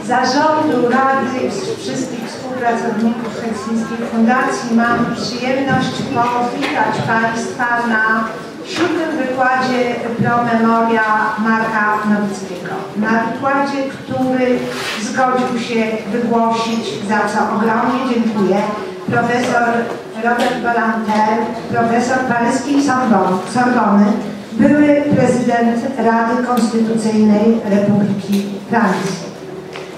zarządu, rady i wszystkich współpracowników Helsińskiej Fundacji mam przyjemność powitać Państwa na 7. wykładzie Pro Memoria Marka Nowickiego. Na wykładzie, który zgodził się wygłosić, za co ogromnie dziękuję, profesor Robert Ballantyne, profesor paryskiej Sorbony, były prezydent Rady Konstytucyjnej Republiki Francji.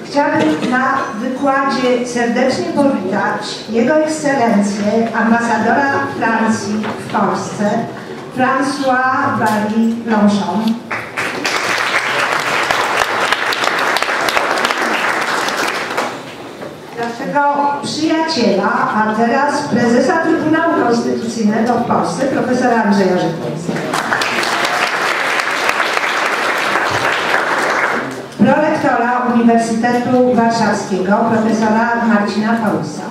Chciałabym na wykładzie serdecznie powitać Jego Ekscelencję, ambasadora Francji w Polsce, François Barry-Longchamp. Naszego przyjaciela, a teraz prezesa Trybunału Konstytucyjnego w Polsce, profesora Andrzeja Rzeplińskiego. Prorektora Uniwersytetu Warszawskiego, profesora Marcina Paulusa.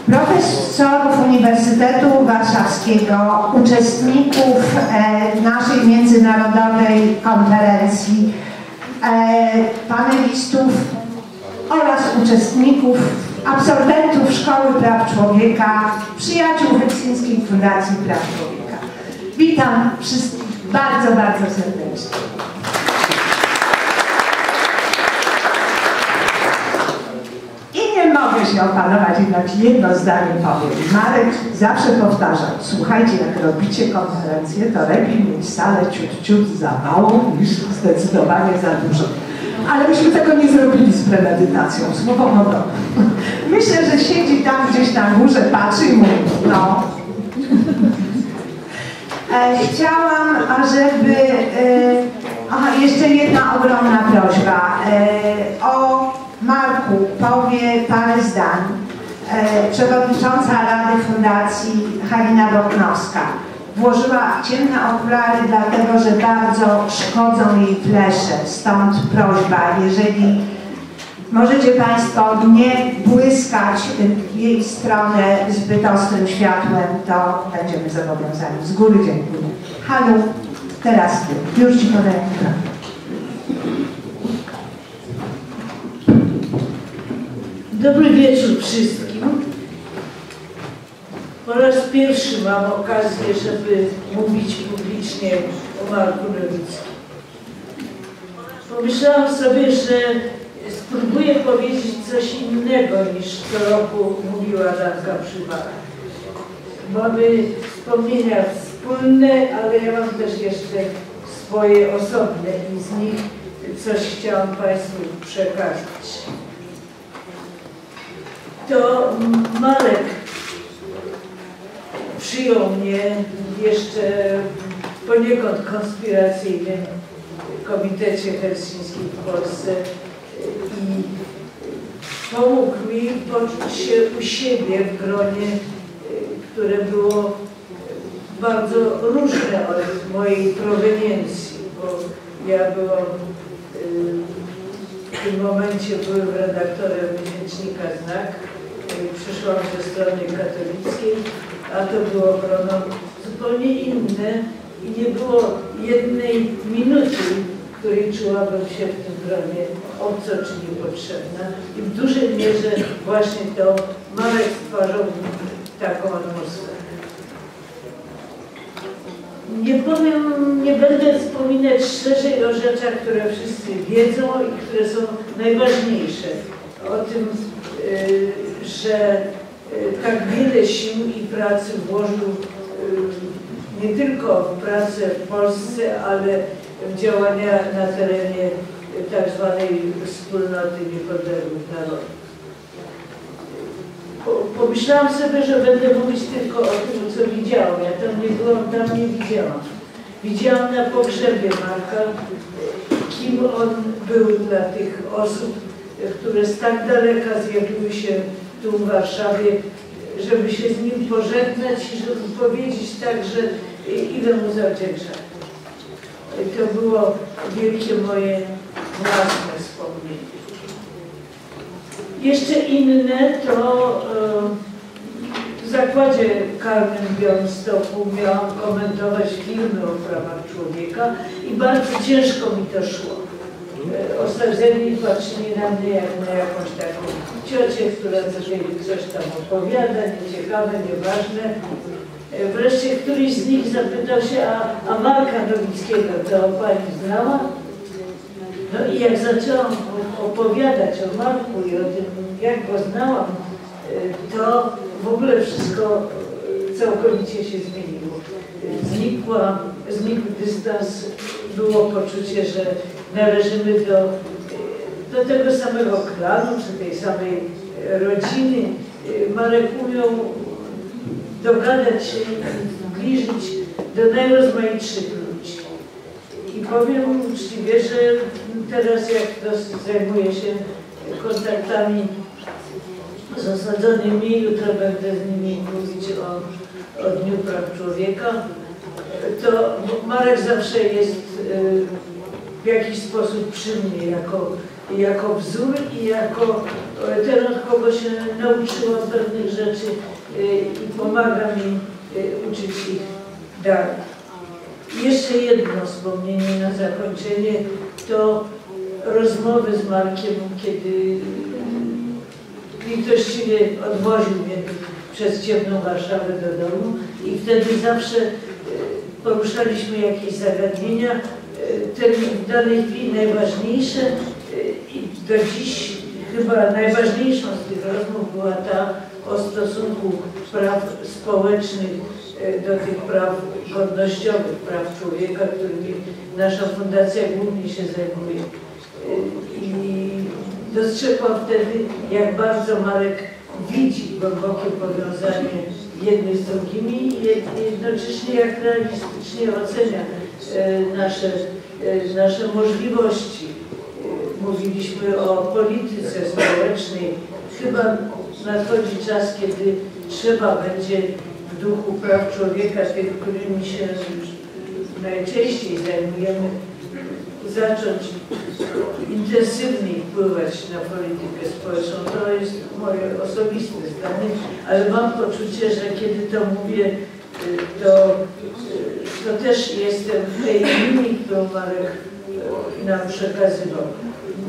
Profesorów Uniwersytetu Warszawskiego, uczestników naszej międzynarodowej konferencji, panelistów oraz uczestników, absolwentów Szkoły Praw Człowieka, przyjaciół Helsińskiej Fundacji Praw Człowieka. Witam wszystkich bardzo, bardzo serdecznie. I nie mogę się opanować, jednak jedno zdanie powiem. Marek zawsze powtarzał, słuchajcie, jak robicie konferencję, to lepiej mieć salę ciut za małą niż zdecydowanie za dużo. Ale myśmy tego nie zrobili z premedytacją, słowo honor. Myślę, że siedzi tam gdzieś na górze, patrzy i mówi, no. Chciałam, ażeby... jeszcze jedna ogromna prośba. O Marku powie parę zdań przewodnicząca Rady Fundacji Halina Boknowska. Włożyła ciemne okulary, dlatego że bardzo szkodzą jej flesze. Stąd prośba, jeżeli możecie Państwo nie błyskać w jej stronę zbyt ostrym światłem, to będziemy zobowiązani. Z góry dziękuję. Halu, teraz Ty. Już Ci podaję mikrofon. Dobry wieczór wszystkim. Po raz pierwszy mam okazję, żeby mówić publicznie o Marku Nowickim. Pomyślałam sobie, że spróbuję powiedzieć coś innego niż co roku mówiła Danka Przywara. Mamy wspomnienia wspólne, ale ja mam też jeszcze swoje osobne i z nich coś chciałam Państwu przekazać. To Marek przyjął mnie jeszcze w poniekąd konspiracyjnym Komitecie Helsińskim w Polsce i pomógł mi poczuć się u siebie w gronie, które było bardzo różne od mojej proweniencji, bo ja byłam w tym momencie byłem redaktorem miesięcznika Znak, przyszłam ze strony katolickiej, a to było grono zupełnie inne i nie było jednej minuty, w której czułabym się w tym gronie obco czy niepotrzebna. I w dużej mierze właśnie to Marek stwarzał taką atmosferę. Nie powiem, nie będę wspominać szerzej o rzeczach, które wszyscy wiedzą i które są najważniejsze. O tym, że tak wiele sił i pracy włożył nie tylko w pracę w Polsce, ale w działania na terenie tak zwanej wspólnoty niepodległych narodów. Pomyślałam sobie, że będę mówić tylko o tym, co widziałam. Ja tam nie byłam, tam nie widziałam. Widziałam na pogrzebie Marka, kim on był dla tych osób, które z tak daleka zjawiły się tu w Warszawie, żeby się z nim pożegnać i żeby powiedzieć także, ile mu zawdzięczam. To było wielkie moje własne wspomnienie. Jeszcze inne to w zakładzie karnym w Białymstoku miałam komentować filmy o prawach człowieka i bardzo ciężko mi to szło. Osadzeni patrzyli na mnie jak na jakąś taką ciocię, która coś tam opowiada, nieciekawe, nieważne. Wreszcie któryś z nich zapytał się, a Marka Nowickiego to pani znała? No i jak zaczęłam opowiadać o Marku i o tym, jak go znałam, to w ogóle wszystko całkowicie się zmieniło. Znikł dystans, było poczucie, że należymy do tego samego klanu, czy tej samej rodziny. Marek umiał dogadać się i zbliżyć do najrozmaitszych ludzi. I powiem uczciwie, że teraz jak dosyć zajmuję się kontaktami z osadzonymi, jutro będę z nimi mówić o Dniu Praw Człowieka, to Marek zawsze jest w jakiś sposób przy mnie jako wzór i jako ten, od kogo się nauczyłam pewnych rzeczy i pomaga mi uczyć ich dalej. Jeszcze jedno wspomnienie na zakończenie to rozmowy z Markiem, kiedy litościwie odwoził mnie przez ciemną Warszawę do domu i wtedy zawsze poruszaliśmy jakieś zagadnienia, w danej chwili najważniejsze i do dziś chyba najważniejszą z tych rozmów była ta o stosunku praw społecznych do tych praw godnościowych, praw człowieka, którymi nasza fundacja głównie się zajmuje. I dostrzegłam wtedy, jak bardzo Marek widzi głębokie powiązanie jednych z drugimi i jednocześnie jak realistycznie ocenia nasze możliwości. Mówiliśmy o polityce społecznej. Chyba nadchodzi czas, kiedy trzeba będzie w duchu praw człowieka, tych, którymi się najczęściej zajmujemy, zacząć intensywniej wpływać na politykę społeczną. To jest moje osobiste zdanie, ale mam poczucie, że kiedy to mówię, to też jestem w tej linii, którą Marek nam przekazywał.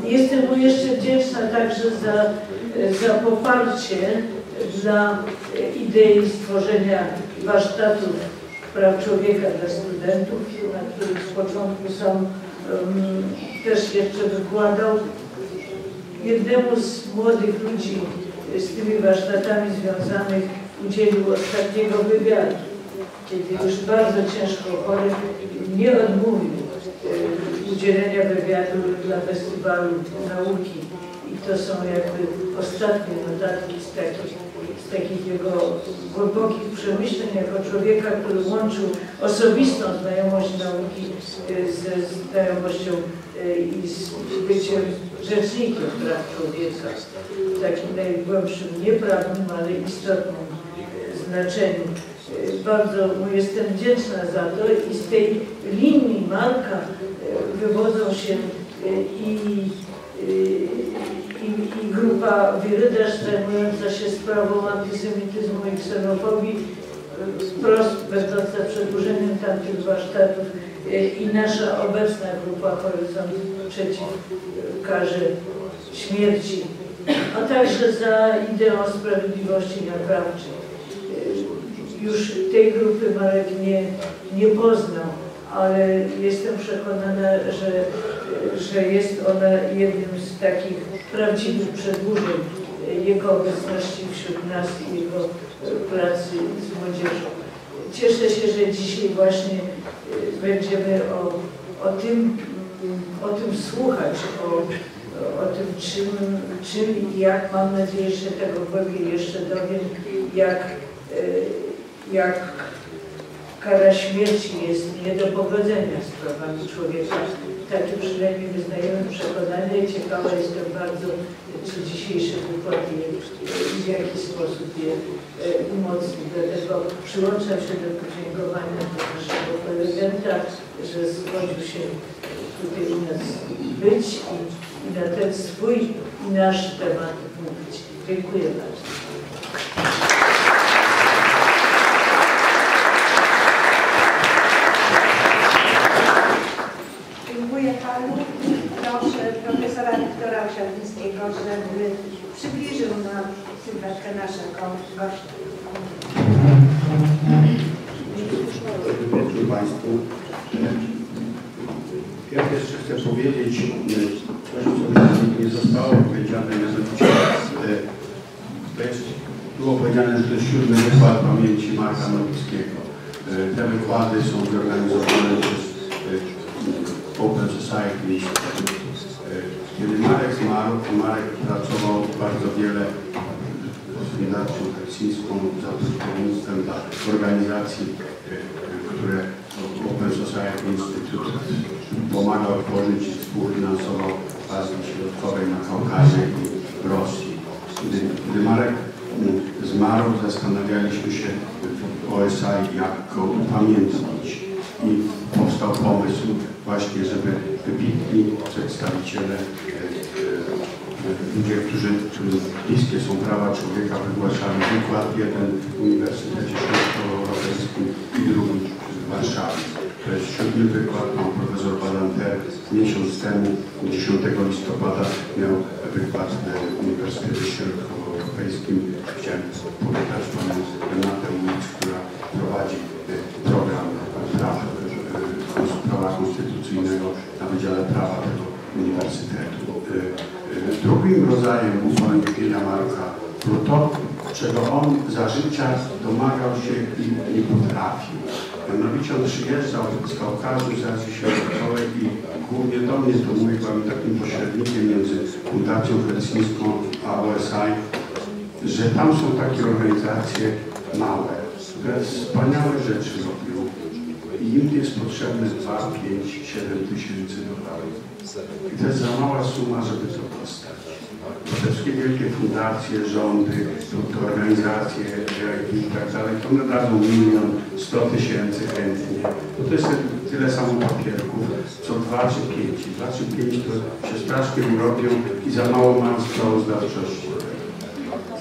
Jestem mu jeszcze wdzięczna także za poparcie dla idei stworzenia warsztatów praw człowieka dla studentów, na których z początku sam też jeszcze wykładał. Jednemu z młodych ludzi z tymi warsztatami związanych udzielił ostatniego wywiadu, kiedy już bardzo ciężko chory nie odmówił udzielenia wywiadu dla Festiwalu Nauki. I to są jakby ostatnie notatki z takich jego głębokich przemyśleń jako człowieka, który łączył osobistą znajomość nauki ze znajomością i z byciem rzecznikiem praw człowieka w takim najgłębszym, nieprawnym, ale istotnym znaczeniu. Bardzo mu jestem wdzięczna za to i z tej linii Marka wywodzą się i grupa Wirydasz zajmująca się sprawą antysemityzmu i ksenofobii, wprost będąca przedłużeniem tamtych warsztatów i nasza obecna grupa Horyzont przeciw karze śmierci, a także za ideą sprawiedliwości naprawczej. Już tej grupy Marek nie poznał, ale jestem przekonana, że jest ona jednym z takich prawdziwych przedłużeń jego obecności wśród nas i jego pracy z młodzieżą. Cieszę się, że dzisiaj właśnie będziemy o tym słuchać, o tym czym i jak, mam nadzieję, że tego głębiej jeszcze dowiem, jak kara śmierci jest nie do pogodzenia z prawami człowieka. Takie przynajmniej wyznajemy przekonania i ciekawa jestem bardzo, czy dzisiejsze wykłady w jaki sposób je umocni. Dlatego przyłączam się do podziękowania do naszego prelegenta, że zgodził się tutaj u nas być i na ten swój i nasz temat mówić. Dziękuję bardzo. sali i proszę profesora Wiktora Osiadzińskiego, żeby przybliżył nam sylwetkę naszego gościa. Dobry wieczór Państwu. Ja jeszcze chcę powiedzieć coś, co nie zostało powiedziane, mianowicie było powiedziane, że to jest 7. wykład pamięci Marka Nowickiego. Te wykłady są zorganizowane przez Open Society Institute. Kiedy Marek zmarł, Marek pracował bardzo wiele z Fundacją Helsińską, za pośrednictwem dla organizacji, które Open Society Institute pomagał tworzyć i współfinansował w Azji Środkowej, na Kaukazie i w Rosji. Gdy Marek zmarł, zastanawialiśmy się w OSI, jak go upamiętnić. I powstał pomysł właśnie, żeby wybitni przedstawiciele, ludzie, którzy bliskie są prawa człowieka, wygłaszali wykład, jeden w Uniwersytecie Środkowoeuropejskim i drugi w Warszawie. To jest 7. wykład, pan profesor Balanter miesiąc temu, 10 listopada, miał wykład w Uniwersytecie Środkowoeuropejskim. Chciałem powitać panią Renatę Łuc, która prowadzi program prawa konstytucyjnego na Wydziale Prawa tego Uniwersytetu. Drugim rodzajem upamiętnienia Marka było to, czego on za życia domagał się i nie potrafił. Mianowicie on przyjeżdżał z Kaukazu, z Azji Środkowej i głównie do mnie to mówił, byłem takim pośrednikiem między Fundacją Helsińską a OSI, że tam są takie organizacje małe, które wspaniałe rzeczy robią i im jest potrzebne 2, 5, 7 tysięcy dolarów. I to jest za mała suma, żeby to dostać. Te wszystkie wielkie fundacje, rządy, te organizacje i tak dalej, to one dadzą 1 100 000 chętnie. To jest tyle samo papierków, co 2 czy 5. 2 czy 5 to się strasznie urobią i za mało mają sprawozdawczości.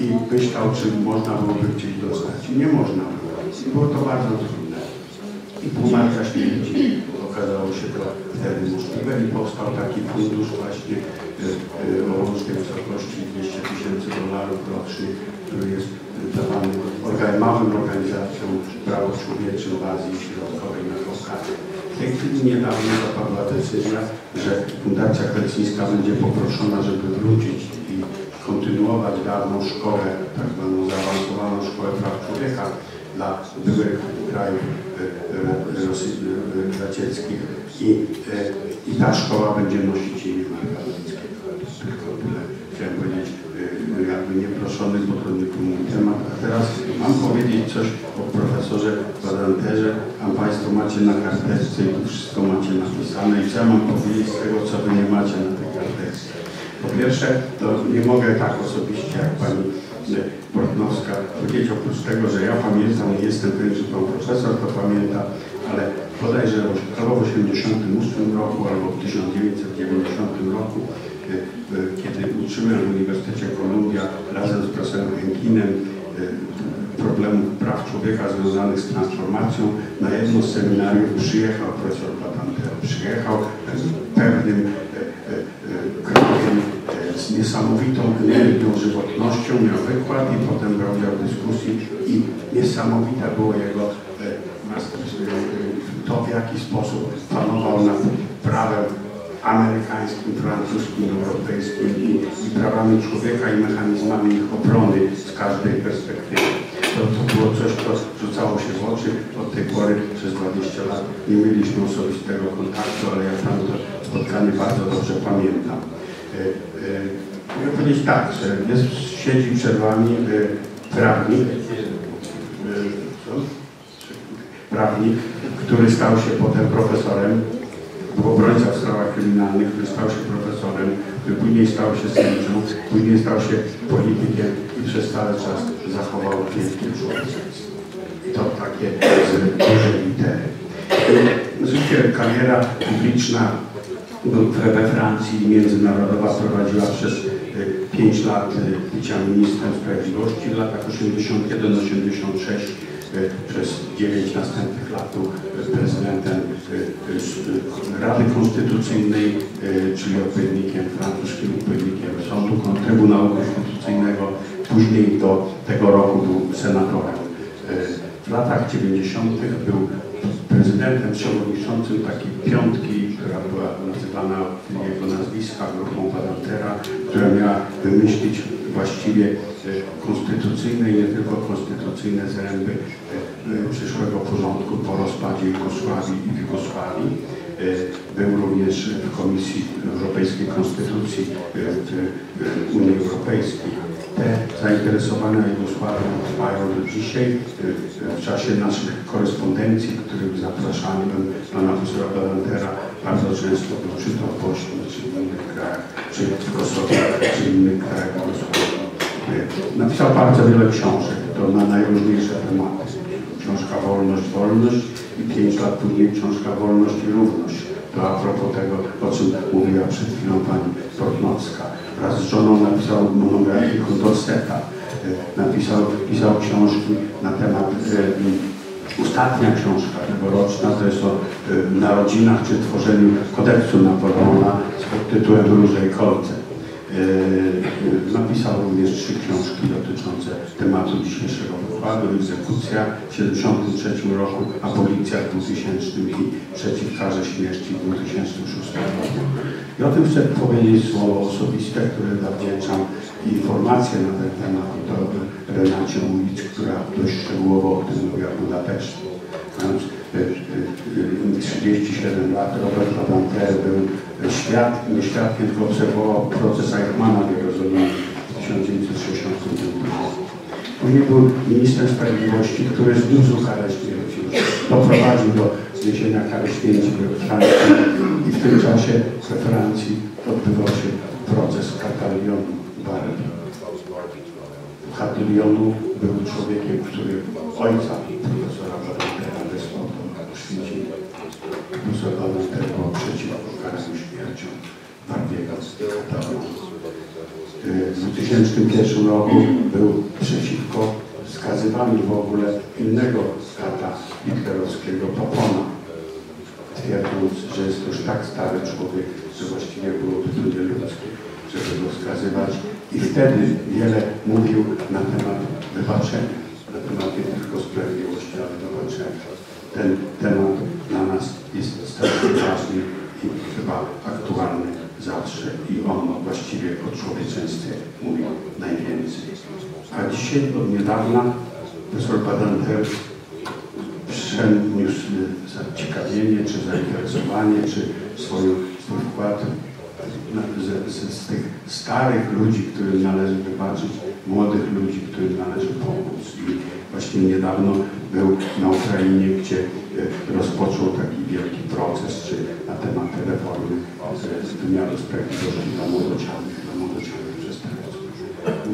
I myślał, czy można byłoby gdzieś dostać. I nie można było. I było to bardzo trudne. I pół marca śmierci okazało się to wtedy możliwe i powstał taki fundusz właśnie o łącznej wysokości 200 000 dolarów rocznie, który jest dawany małym organizacjom praw człowieczych w Azji Środkowej na Kaukazie. W tej chwili niedawno zapadła decyzja, że Fundacja Helsińska będzie poproszona, żeby wrócić i kontynuować dawną szkołę, tak zwaną zaawansowaną szkołę praw człowieka dla byłych krajów radzieckich i ta szkoła będzie nosić imię Marka Nowickiego. Tylko tyle chciałem powiedzieć, jakby nieproszony, bo to nie był mój temat. A teraz mam powiedzieć coś o profesorze Balanterze, a Państwo macie na karteczce i tu wszystko macie napisane i co ja mam powiedzieć z tego, co Wy nie macie na tej karteczce. Po pierwsze, to nie mogę tak osobiście jak Pani Portnowska powiedzieć, oprócz tego, że ja pamiętam, nie jestem pewien, czy Pan Profesor to pamięta, ale bodajże albo w 1988 roku, albo w 1990 roku, kiedy uczyłem w Uniwersytecie Columbia razem z profesorem Henkinem problemów praw człowieka związanych z transformacją, na jedno z seminariów przyjechał profesor Balanter, przyjechał pewnym krokiem z niesamowitą energią, żywotnością, miał wykład i potem brał udział w dyskusji i niesamowite było jego to, w jaki sposób panował nad prawem amerykańskim, francuskim, europejskim i prawami człowieka i mechanizmami ich obrony z każdej perspektywy. To było coś, co rzucało się w oczy. Od tej pory przez 20 lat nie mieliśmy osobistego kontaktu, ale ja tam to spotkanie bardzo dobrze pamiętam. Mogę powiedzieć tak, że siedzi przed Wami prawnik, który stał się potem profesorem, był obrońca w sprawach kryminalnych, który stał się profesorem, który później stał się sędzią, później stał się politykiem i przez cały czas zachował wielkie człowieczeństwo. To takie z dużej litery. Życie, kariera publiczna we Francji międzynarodowa prowadziła przez 5 lat bycia ministrem sprawiedliwości w latach 81-86 przez 9 następnych lat był prezydentem Rady Konstytucyjnej, czyli odpowiednikiem, francuskim odpowiednikiem Trybunału Konstytucyjnego. Później do tego roku był senatorem. W latach 90. był prezydentem przewodniczącym takiej piątki, która była nazywana jego nazwiska grupą Badantera, która miała wymyślić właściwie konstytucyjne i nie tylko konstytucyjne zręby przyszłego porządku po rozpadzie Jugosławii i Jugosławii. Był również w Komisji Europejskiej Konstytucji Unii Europejskiej. Te zainteresowania Jugosławią trwają do dzisiaj. W czasie naszych korespondencji, których zapraszałem pana profesora Badantera, bardzo często był czy to w Bośni, czy w innych krajach, czy w Kosowie, czy w innych krajach Jugosławii. Napisał bardzo wiele książek, to na najróżniejsze tematy. Książka Wolność, Wolność i 5 lat później książka Wolność i Równość. To a propos tego, o czym mówiła przed chwilą pani Portnowska. Wraz z żoną napisał monografię Condorseta. Pisał książki na temat, ostatnia książka tegoroczna, to jest o narodzinach czy tworzeniu kodeksu Napoleona pod tytułem Róże i Kolce. Napisał również 3 książki dotyczące tematu dzisiejszego wykładu: Egzekucja w 1973 roku, Abolicja w 2000 i Przeciw karze śmierci w 2006 roku. I o tym chcę powiedzieć słowo osobiste, które zawdzięczam informacje na ten temat, i to Renacie Ulicz, która dość szczegółowo o tym mówiła w Budapeszcie. 37 lat Robert Badinter był świadkiem, tylko obserwował proces Eichmanna w Jerozolimie w 1965 roku. Później był ministrem sprawiedliwości, który zniósł karę śmierci, doprowadził do zniesienia kary śmierci we Francji, i w tym czasie we Francji odbywał się proces Chatillonu Barbie. Chatillonu był człowiekiem, który ojca profesora Badintera wysłał do Oświęcimia. Profesor Badinter był przeciwko karaniu śmiercią Barbiego z Katalonii. W 2001 roku był przeciwko skazywaniu w ogóle innego kata hitlerowskiego, Papona, twierdząc, że jest to już tak stary człowiek, że właściwie byłoby to nieludzkie, żeby go skazywać. I wtedy wiele mówił na temat wybaczenia, na temat nie tylko sprawiedliwości, ale wybaczenia. Ten temat dla nas jest strasznie ważny i chyba aktualny zawsze, i on właściwie o człowieczeństwie mówi najwięcej. A dzisiaj od niedawna profesor Badinter przeniósł zaciekawienie, czy zainteresowanie, czy swój wkład z tych starych ludzi, którym należy wybaczyć, młodych ludzi, którym należy pomóc. I właśnie niedawno był na Ukrainie, gdzie rozpoczął taki wielki proces, czy na temat reformy wymiaru sprawiedliwości dla młodocianych przestępców.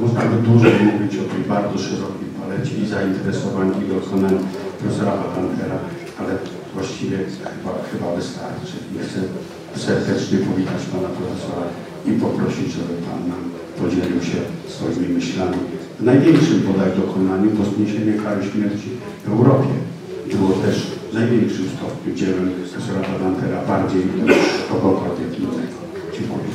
Można by dłużej mówić o tej bardzo szerokiej palecie i zainteresowań i dokonań profesora Badintera, ale właściwie chyba wystarczy. I chcę serdecznie powitać pana profesora i poprosić, żeby pan nam podzielił się swoimi myślami w największym bodaj dokonaniu, bo zniesienie kary śmierci w Europie było też w największym stopniu dziełem profesora Badintera, bardziej niż kogokolwiek innego. Dziękuję.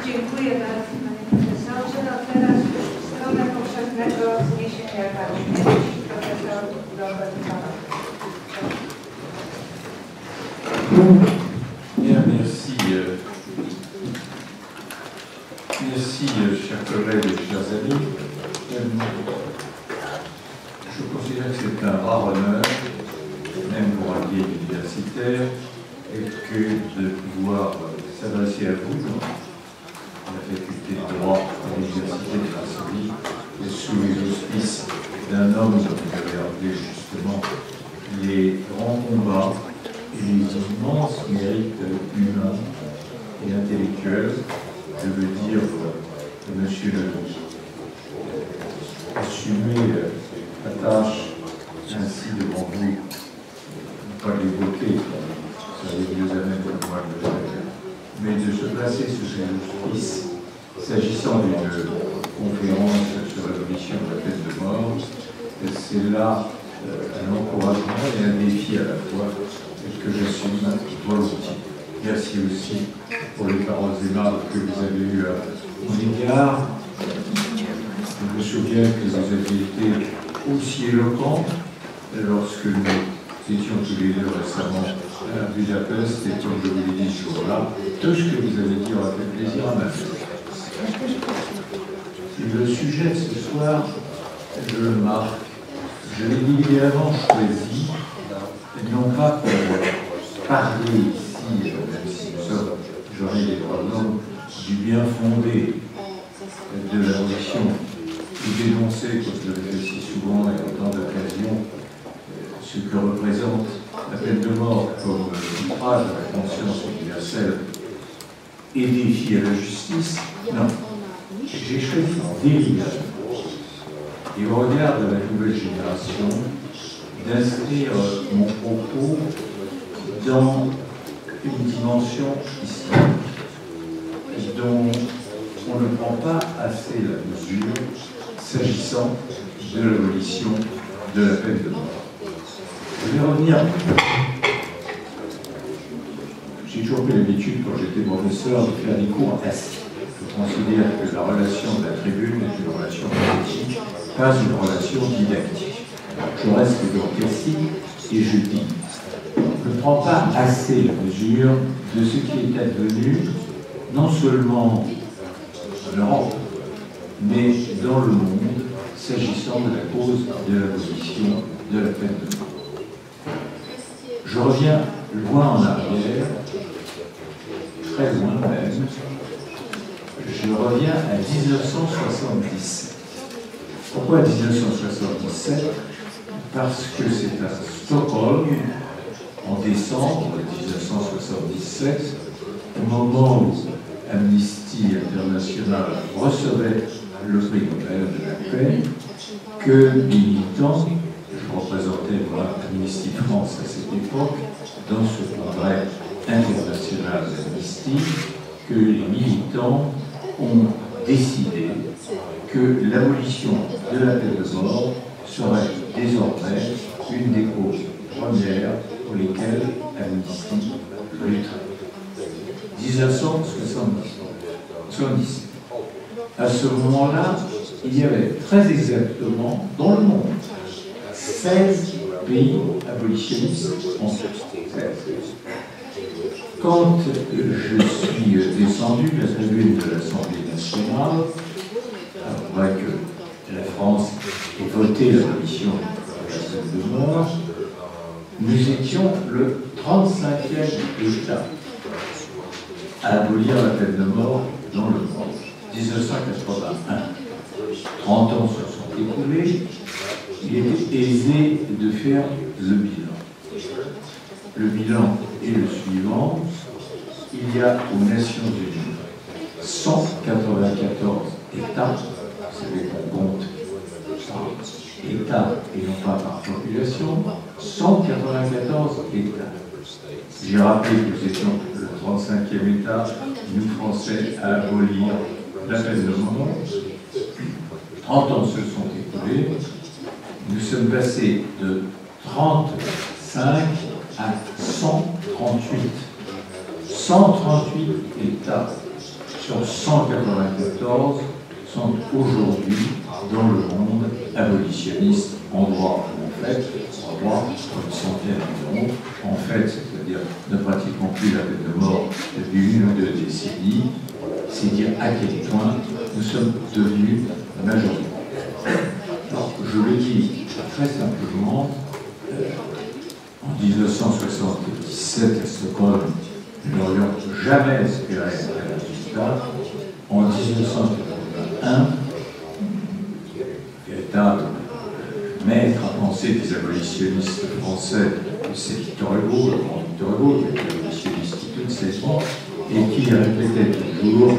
Dziękuję bardzo, panie profesorze. No teraz już w stronę powszechnego zniesienia kary śmierci profesor Robert Badinter. Bien, merci. Merci, chers collègues et chers amis. Je considère que c'est un rare honneur, même pour un vieil universitaire, et que de pouvoir s'adresser à vous, à la faculté de droit à l'université de Varsovie, sous les auspices d'un homme, comme vous avez rappelé justement, les grands combats et les immenses mérites humains et intellectuels, je veux dire, de monsieur Lelouch. Assumer la tâche ainsi devant vous, pas de l'évoquer, ça les mieux à même que moi de le faire, mais de se placer sous ses auspices S'agissant d'une conférence sur l'abolition de la peine de mort, c'est là un encouragement et un défi à la fois que j'assume volontiers. Merci aussi pour les paroles aimables que vous avez eues à mon égard. Je me souviens que vous aviez été aussi éloquent lorsque nous étions tous les deux récemment à Budapest et comme je vous l'ai dit ce jour-là, tout ce que vous avez dit aura fait plaisir à ma fille. Le sujet de ce soir, je le marque. Je l'ai délibérément choisi, non pas pour parler ici, même si nous sommes journée des droits de l'homme, du bien fondé de l'abolition, ou dénoncer, comme je l'avais fait si souvent et autant d'occasions, ce que représente la peine de mort comme outrage à la conscience universelle et défi à la justice. Non. J'ai choisi délibérément, et au regard de la nouvelle génération, d'inscrire mon propos dans une dimension historique dont on ne prend pas assez la mesure s'agissant de l'abolition de la peine de mort. Je vais revenir. J'ai toujours pris l'habitude, quand j'étais professeur, de faire des cours assis. Je considère que la relation de la tribune est une relation politique, pas une relation didactique. Je reste donc assis et je dis, je ne prends pas assez la mesure de ce qui est advenu, non seulement en Europe, mais dans le monde, s'agissant de la cause de l'abolition de la peine de mort. Je reviens loin en arrière, très loin même. Je reviens à 1977. Pourquoi 1977? Parce que c'est à Stockholm, en décembre 1977, au moment où Amnesty International recevait le prix Nobel de la paix, que les militants, je représentais moi Amnesty France à cette époque, dans ce congrès international d'Amnesty, que les militants ont décidé que l'abolition de la peine de mort serait désormais une des causes premières pour lesquelles Amnesty lutterait. 1970. À ce moment-là, il y avait très exactement dans le monde 16 pays abolitionnistes en 16. Quand je suis descendu de la tribune de l'Assemblée nationale, après que la France ait voté l'abolition de la peine de mort, nous étions le 35e État à abolir la peine de mort dans le monde. 1981. 30 ans se sont écoulés, il était aisé de faire le bilan. Le bilan est le suivant. Il y a aux Nations Unies 194 États, vous savez qu'on compte par État et non pas par population, 194 États. J'ai rappelé que nous étions le 35e État, nous Français, à abolir la peine de mort. 30 ans se sont écoulés. Nous sommes passés de 35 à 138. 138 États sur 194 sont aujourd'hui dans le monde abolitionnistes en droit ou en fait, en droit pour une centaine environ, en fait, c'est-à-dire ne pratiquons plus la peine de mort depuis 1 ou 2 décennies, c'est dire à quel point nous sommes devenus majoritaires. Alors, je le dis très simplement, en 1977 à Stockholm, nous n'aurions jamais espéré un résultat. En 1981, véritable maître à penser des abolitionnistes français, c'est Victor Hugo, le grand Victor Hugo, qui était abolitionniste toute sa vie, et qui répétait toujours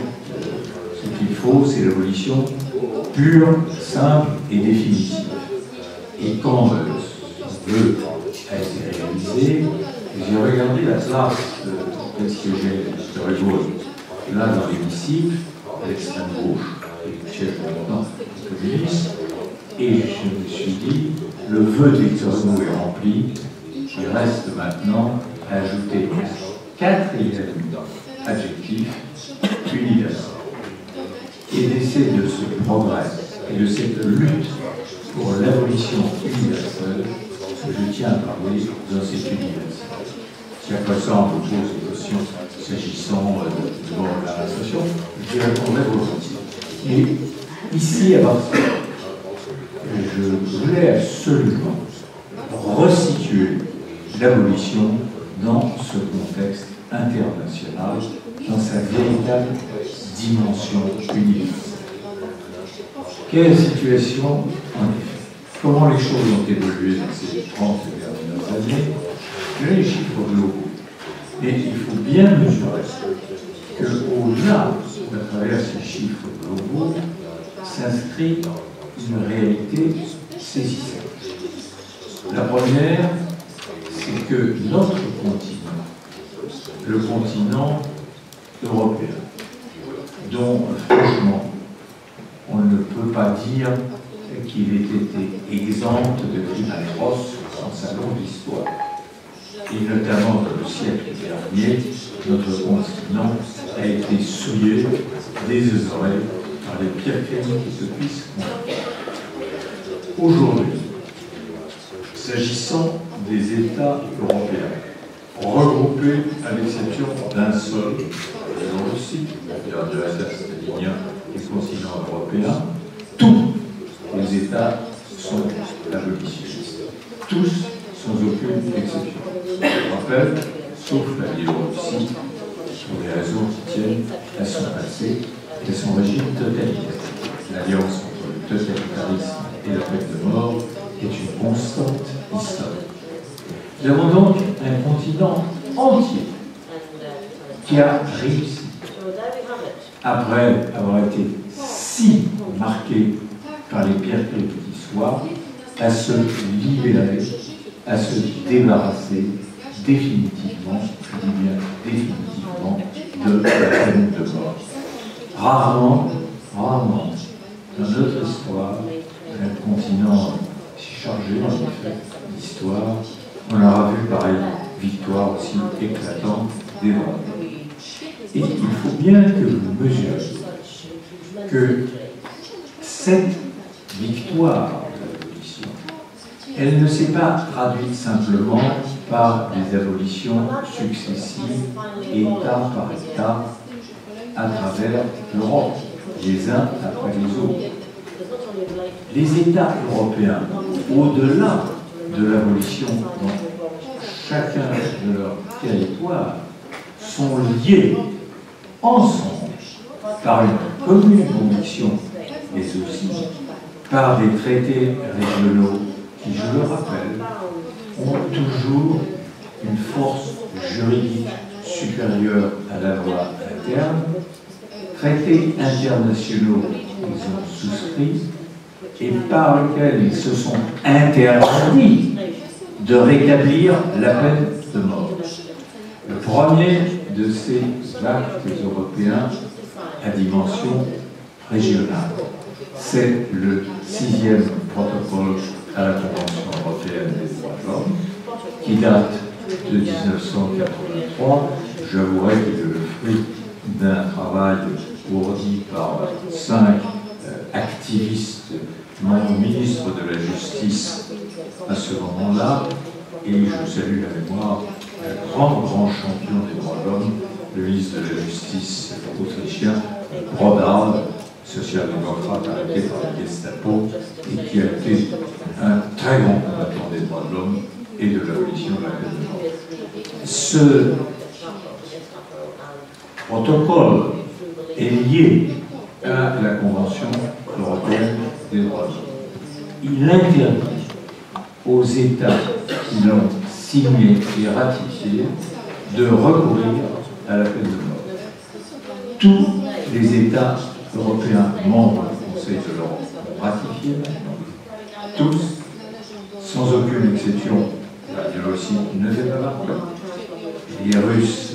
ce qu'il faut, c'est l'abolition pure, simple et définitive. Et quand ce vœu a été réalisé, j'ai regardé la place de Victor Hugo là dans l'hémicycle, l'extrême gauche, et chef commandant communiste, et je me suis dit, le vœu d'Hector est rempli, il reste maintenant à ajouter un quatrième adjectif, universel. Et d'essayer de ce progrès et de cette lutte pour l'abolition universelle que je tiens à parler dans cette université. Si après ça on me pose des questions s'agissant de la nation, je répondrai volontiers. Mais ici, à Barcelone, je voulais absolument resituer l'abolition dans ce contexte international, dans sa véritable dimension universelle. Quelle situation, en effet? Comment les choses ont évolué dans ces 30 dernières années? J'ai les chiffres globaux. Et il faut bien mesurer qu'au-delà, à travers ces chiffres globaux, s'inscrit une réalité saisissante. La première, c'est que notre continent, le continent européen, dont franchement on ne peut pas dire qu'il ait été exempt de crimes atroces dans sa longue histoire, et notamment dans le siècle dernier, notre continent a été souillé, désolé par les pires crimes qui se puissent commettre. Aujourd'hui, s'agissant des États européens, regroupés à l'exception d'un seul, la Russie, de l'URSS stalinien et du continent européen, tous les États sont abolitionnistes. Tous, sans aucune exception. Je rappelle, sauf la Biélorussie, pour des raisons qui tiennent à son passé et à son régime totalitaire. L'alliance entre le totalitarisme et la peine de mort est une constante historique. Nous avons donc un continent entier qui a réussi, après avoir été si marqué par les pires crimes qui soient, à se libérer, à se débarrasser définitivement, je dis bien définitivement, de la peine de mort. Rarement, dans notre histoire, un continent si chargé, en effet, d'histoire, on aura vu pareil, victoire aussi éclatante des droits. Et il faut bien que vous mesuriez que cette victoire de l'abolition, elle ne s'est pas traduite simplement par des abolitions successives, État par État, à travers l'Europe, les uns après les autres. Les États européens, au-delà de l'abolition dans chacun de leurs territoires, sont liés ensemble par une commune conviction, mais aussi par des traités régionaux qui, je le rappelle, ont toujours une force juridique supérieure à la loi interne, traités internationaux qu'ils ont souscrits et par lesquels ils se sont interdits de rétablir la peine de mort. Le premier de ces actes européens à dimension régionale, c'est le 6e protocole à la Convention européenne des droits de l'homme, qui date de 1983. J'avouerai qu'il est le fruit d'un travail ourdi par 5 activistes, non ministres de la Justice à ce moment-là, et je salue la mémoire d'un grand champion des droits de l'homme, le ministre de la Justice autrichien, Brodal, social-démocrate arrêté par la Gestapo, et qui a été un très grand combattant des droits de l'homme et de l'abolition de la peine de mort. Ce protocole est lié à la Convention européenne des droits de l'homme. Il interdit aux États qui l'ont signé et ratifié de recourir à la peine de mort. Tous les États européens membres du Conseil de l'Europe ont ratifié maintenant. Tous, sans aucune exception. La Biélorussie ne fait pas partie. Les Russes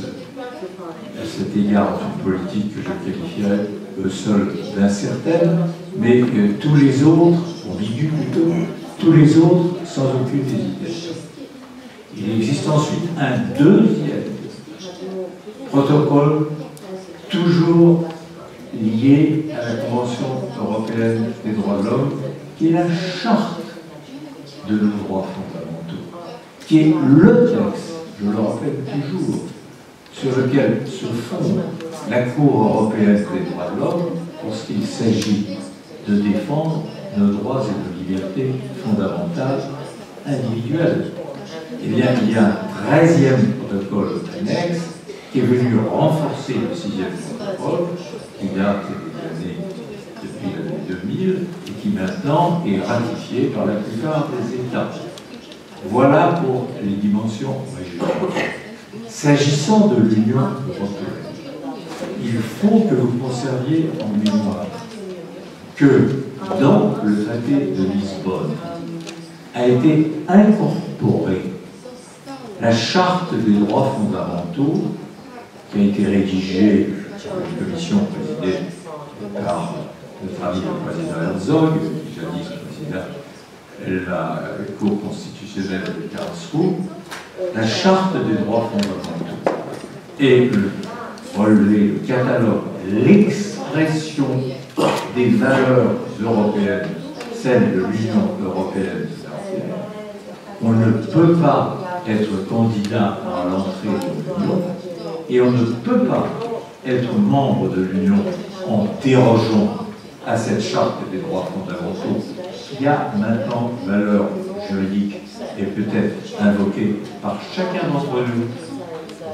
à cet égard une politique que je qualifierais seule d'incertaine, mais tous les autres, ambiguës plutôt, tous les autres sans aucune hésitation. Il existe ensuite un deuxième protocole, toujours lié à la Convention européenne des droits de l'homme, qui est la charte de nos droits fondamentaux, qui est le texte, je le rappelle toujours, sur lequel se fonde la Cour européenne des droits de l'homme lorsqu'il s'agit de défendre nos droits et nos libertés fondamentales individuelles. Eh bien, il y a un 13e protocole annexe qui est venu renforcer le 6e protocole, qui date depuis l'année 2000 et qui maintenant est ratifié par la plupart des États. Voilà pour les dimensions régionales. S'agissant de l'Union européenne, il faut que vous conserviez en mémoire que dans le traité de Lisbonne a été incorporée la charte des droits fondamentaux qui a été rédigée sur une commission présidée par notre ami le président Herzog, qui jadis président la Cour constitutionnelle de Karlsruhe, la charte des droits fondamentaux et le relevé, le catalogue, l'expression des valeurs européennes, celle de l'Union européenne. On ne peut pas être candidat à l'entrée de l'Union et on ne peut pas être membre de l'Union en dérogeant à cette charte des droits fondamentaux qui a maintenant valeur juridique et peut-être invoquée par chacun d'entre nous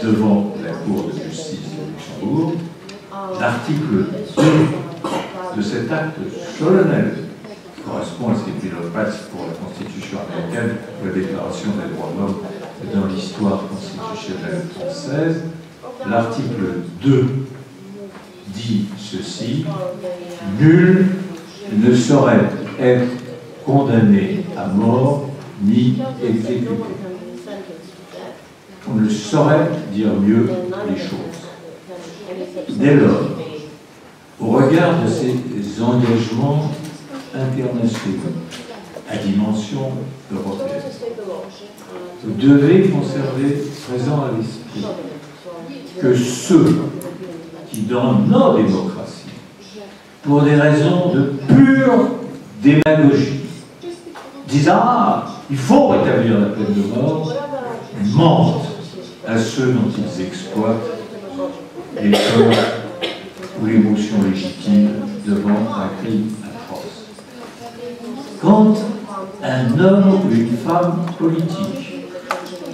devant la Cour de justice de Luxembourg. L'article 2 de cet acte solennel qui correspond à ce qui est pris le passe pour la Constitution américaine, la Déclaration des droits de l'homme dans l'histoire constitutionnelle française. L'article 2 dit ceci: nul ne saurait être condamné à mort ni exécuté. On ne saurait dire mieux les choses. Dès lors, au regard de ces engagements internationaux à dimension européenne, vous devez conserver présent à l'esprit que ceux qui, dans nos démocraties, pour des raisons de pure démagogie, disent « Ah, il faut rétablir la peine de mort », mentent à ceux dont ils exploitent les peurs ou l'émotion légitime devant un crime atroce. Quand un homme ou une femme politique,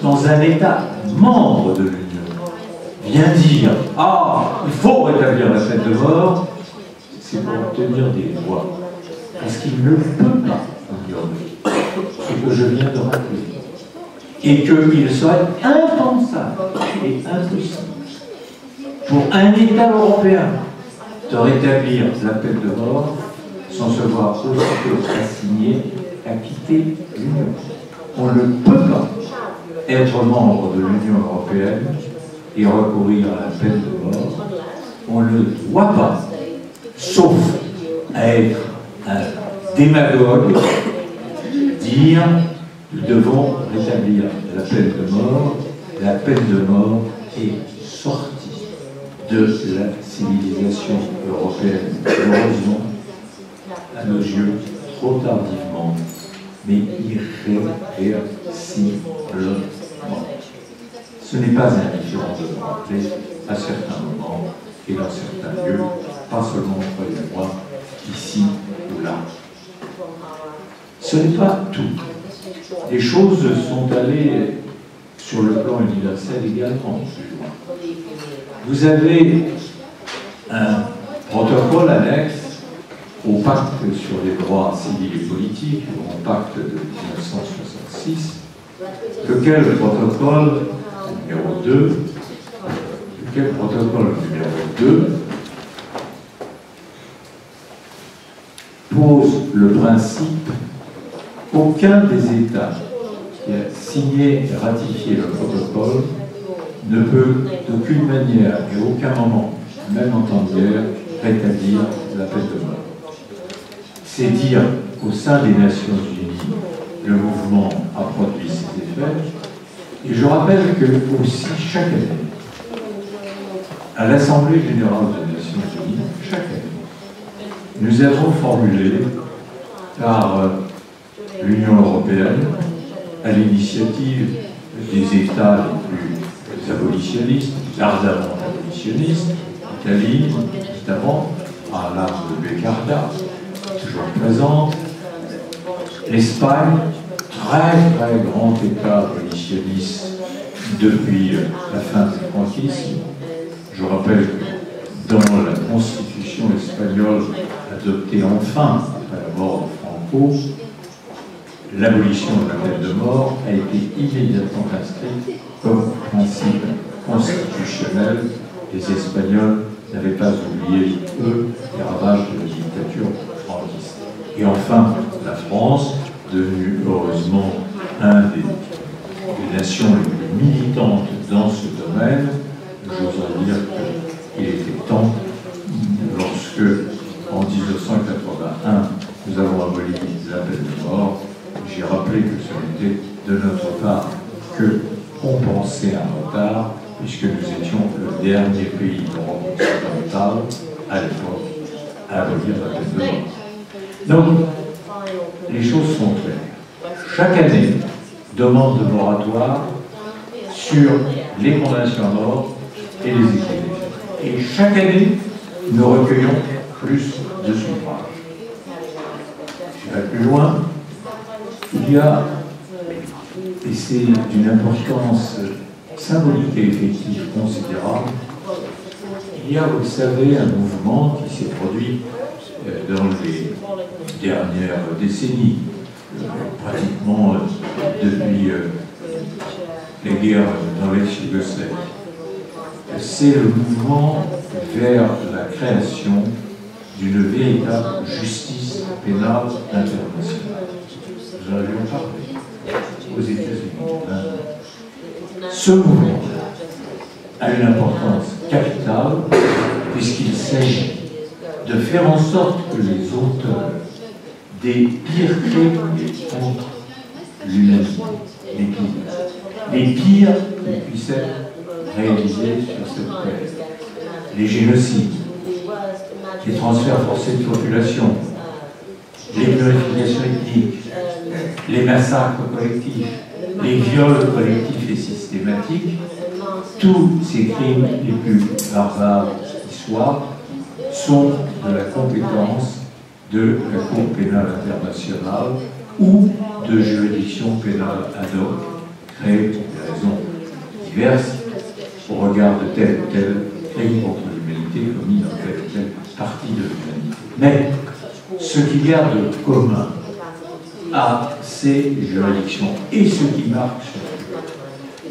dans un État membre de l'Union, vient dire « Ah, il faut rétablir la peine de mort », c'est pour obtenir des voix. Parce qu'il ne peut pas ignorer ce que je viens de rappeler. Et qu'il serait impensable et impossible pour un État européen de rétablir la peine de mort sans se voir aussitôt assigné à quitter l'Union. On ne peut pas être membre de l'Union européenne et recourir à la peine de mort. On ne doit pas, sauf à être un démagogue, dire nous devons rétablir la peine de mort. La peine de mort est sortie de la civilisation européenne, heureusement, à nos yeux, trop tardivement, mais irréversiblement. Ce n'est pas indifférent de le rappeler à certains moments et dans certains lieux, pas seulement auprès de moi, ici ou là. Ce n'est pas tout. Les choses sont allées sur le plan universel également plus loin. Vous avez un protocole annexe au pacte sur les droits civils et politiques, ou au pacte de 1966, lequel protocole numéro 2 pose le principe qu'aucun des États qui a signé et ratifié le protocole ne peut d'aucune manière et aucun moment, même en temps de guerre, rétablir la peine de mort. C'est dire qu'au sein des Nations Unies, le mouvement a produit ses effets. Et je rappelle que aussi chaque année, à l'Assemblée générale des Nations Unies, chaque année, nous avons formulé par l'Union européenne, à l'initiative des États les plus abolitionnistes, ardemment abolitionnistes, l'Italie, notamment, à l'arme de Beccarda, toujours présente, l'Espagne, très grand État abolitionniste depuis la fin du franquisme. Je rappelle que dans la constitution espagnole adoptée enfin après la mort de Franco, l'abolition de la peine de mort a été immédiatement inscrite comme principe constitutionnel. Les Espagnols n'avaient pas oublié, eux, les ravages de la dictature franquiste. Et enfin, la France, devenue heureusement des nations les plus militantes dans ce domaine, j'oserais dire qu'il était temps, lorsque, en 1981, nous avons aboli la peine de mort. J'ai rappelé que ce n'était de notre part que compenser un retard, puisque nous étions le dernier pays d'Europe occidentale, à l'époque, à abolir la peine de mort. Donc, les choses sont claires. Chaque année, demande de moratoire sur les condamnations à mort et les exécutions. Et chaque année, nous recueillons plus de suffrages. J'irai plus loin. Il y a, et c'est d'une importance symbolique et effective considérable, il y a, vous le savez, un mouvement qui s'est produit dans les dernières décennies, pratiquement depuis les guerres dans l'ex-Yougoslavie. C'est le mouvement vers la création d'une véritable justice pénale internationale. Nous en avions parlé aux États-Unis. Ce mouvement a une importance capitale puisqu'il s'agit de faire en sorte que les auteurs des pires crimes contre l'humanité, les pires qui puissent être réalisés sur cette terre, les génocides, les transferts forcés de population, les purifications ethniques, les massacres collectifs, les viols collectifs et systématiques, tous ces crimes les plus barbares qui soient, sont de la compétence de la Cour pénale internationale ou de juridictions pénales ad hoc créées pour des raisons diverses au regard de tel ou tel crime contre l'humanité commis dans telle ou telle partie de l'humanité. Mais ce qu'il y a de commun à ces juridictions et ce qui marque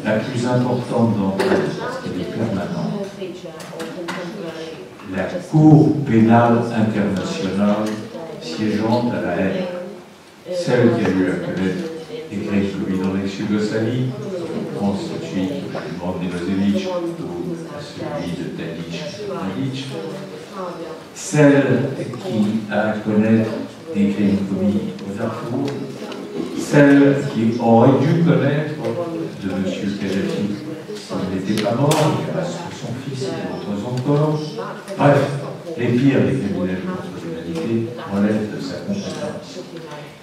la plus importante d'entre elles, parce qu'elle est permanente, la Cour pénale internationale siégeante à La Haye, celle qui a eu à connaître les crimes commis dans l'ex-Yougoslavie, je pense tout de suite au jugement de Milosevic ou à celui de Tadic, celle qui a à connaître des crimes commis au Darfour, celle qui aurait dû connaître de M. Kadhafi s'il n'était pas mort, parce que son fils et d'autres encore. Bref, les pires des criminels contre l'humanité relèvent de sa compétence.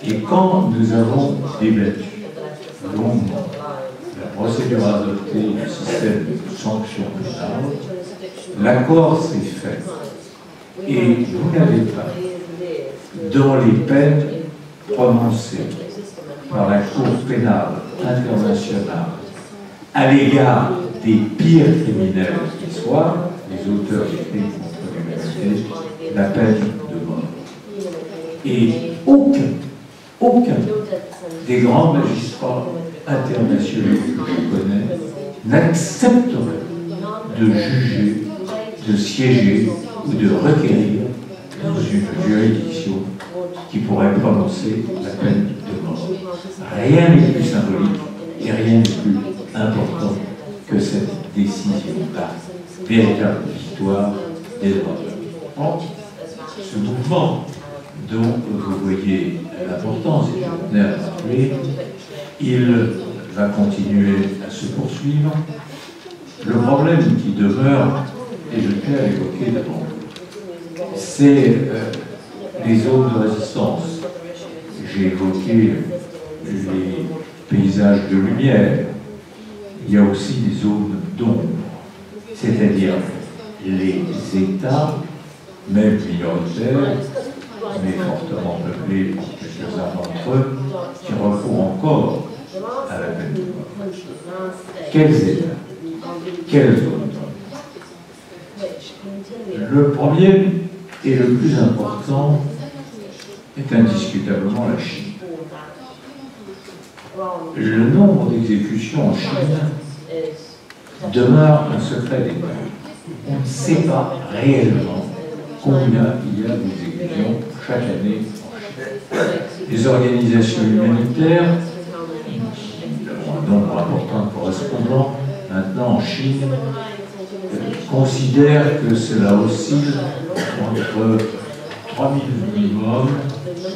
Et quand nous avons débattu longuement la procédure adoptée du système de sanction pénale, l'accord s'est fait. Et vous n'avez pas, dans les peines prononcées par la Cour pénale internationale à l'égard des pires criminels qui soient, les auteurs des crimes contre l'humanité, la peine de mort. Et aucun des grands magistrats internationaux que je connais n'accepterait de juger, de siéger ou de requérir dans une juridiction qui pourrait prononcer la peine de mort. Rien n'est plus symbolique et rien n'est plus important que cette décision. la véritable victoire des droits de l'homme. Or, ce mouvement dont vous voyez l'importance, et je tenais à le rappeler, il va continuer à se poursuivre. Le problème qui demeure, et je tiens à l'évoquer devant vous, c'est les zones de résistance. J'ai évoqué les paysages de lumière. Il y a aussi des zones d'ombre, c'est-à-dire les États, même minoritaires, mais fortement peuplés par quelques-uns d'entre eux, qui recourent encore à la peine de mort. Quels États? Quelles zones? Le premier et le plus important est indiscutablement la Chine. Le nombre d'exécutions en Chine demeure un secret d'État. On ne sait pas réellement combien il y a d'exécutions chaque année en Chine. Les organisations humanitaires, un nombre important de correspondants, maintenant en Chine, considèrent que cela oscille entre 3000 minimum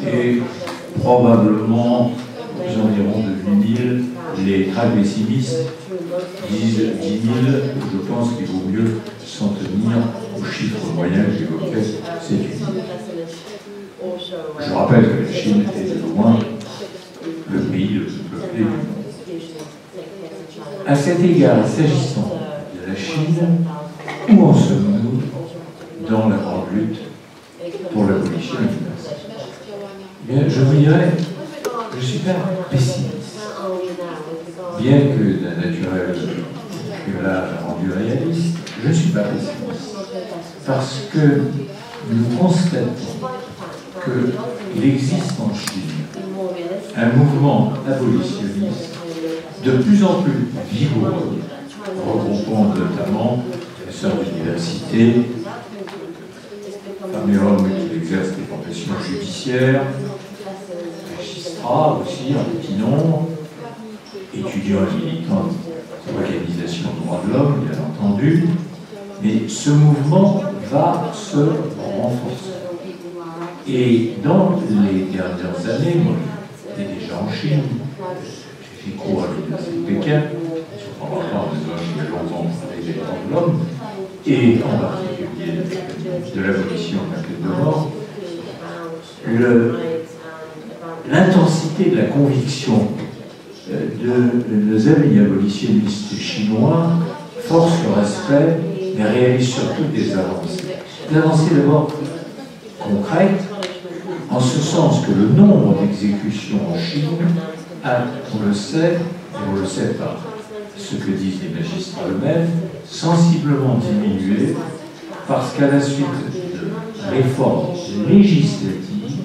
et probablement aux environs de 8000. Les très pessimistes disent 10 000. Je pense qu'il vaut mieux s'en tenir au chiffre moyen que j'évoquais, c'est 8 000. Je rappelle que la Chine est de loin le pays le plus peuplé du monde. À cet égard, s'agissant de la Chine, où en sommes-nous dans la grande lutte pour l'abolition universelle? Bien, je vous dirais, je ne suis pas pessimiste. Bien que d'un naturel que là rendu réaliste, je ne suis pas pessimiste. Parce que nous constatons qu'il existe en Chine un mouvement abolitionniste de plus en plus vigoureux, regroupant notamment les sœurs d'université, femmes et hommes qui exercent des professions judiciaires, magistrats aussi, en petit nombre, étudiants et militants d'organisations de droits de l'homme, bien entendu, mais ce mouvement va se renforcer. Et dans les dernières années, moi j'étais déjà en Chine, j'ai fait cours à l'université de Pékin, sur le rapport de longtemps des droits de l'homme, et en particulier de l'abolition de la peine de mort. L'intensité de la conviction de nos amis abolitionnistes chinois force le respect, mais réalise surtout des avancées. Des avancées d'abord concrètes, en ce sens que le nombre d'exécutions en Chine a, on le sait, et on le sait par ce que disent les magistrats eux-mêmes, sensiblement diminué, parce qu'à la suite de réformes législatives,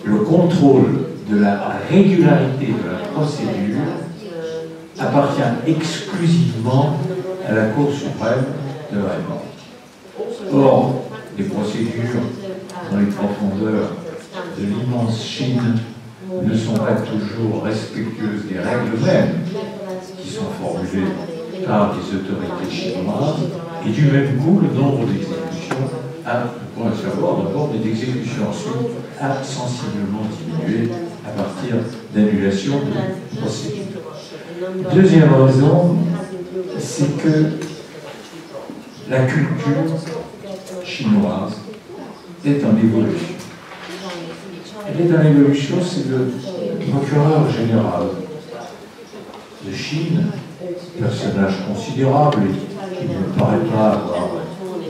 le contrôle de la régularité de la procédure appartient exclusivement à la Cour suprême de la République. Or, les procédures dans les profondeurs de l'immense Chine ne sont pas toujours respectueuses des règles mêmes qui sont formulées par les autorités chinoises, et du même coup, le nombre d'exécutions a, pour le savoir, d'abord des exécutions ensuite a sensiblement diminué à partir d'annulation de procédures. Deuxième raison, c'est que la culture chinoise est en évolution. Elle est en évolution, c'est le procureur général de Chine, personnage considérable qui ne paraît pas avoir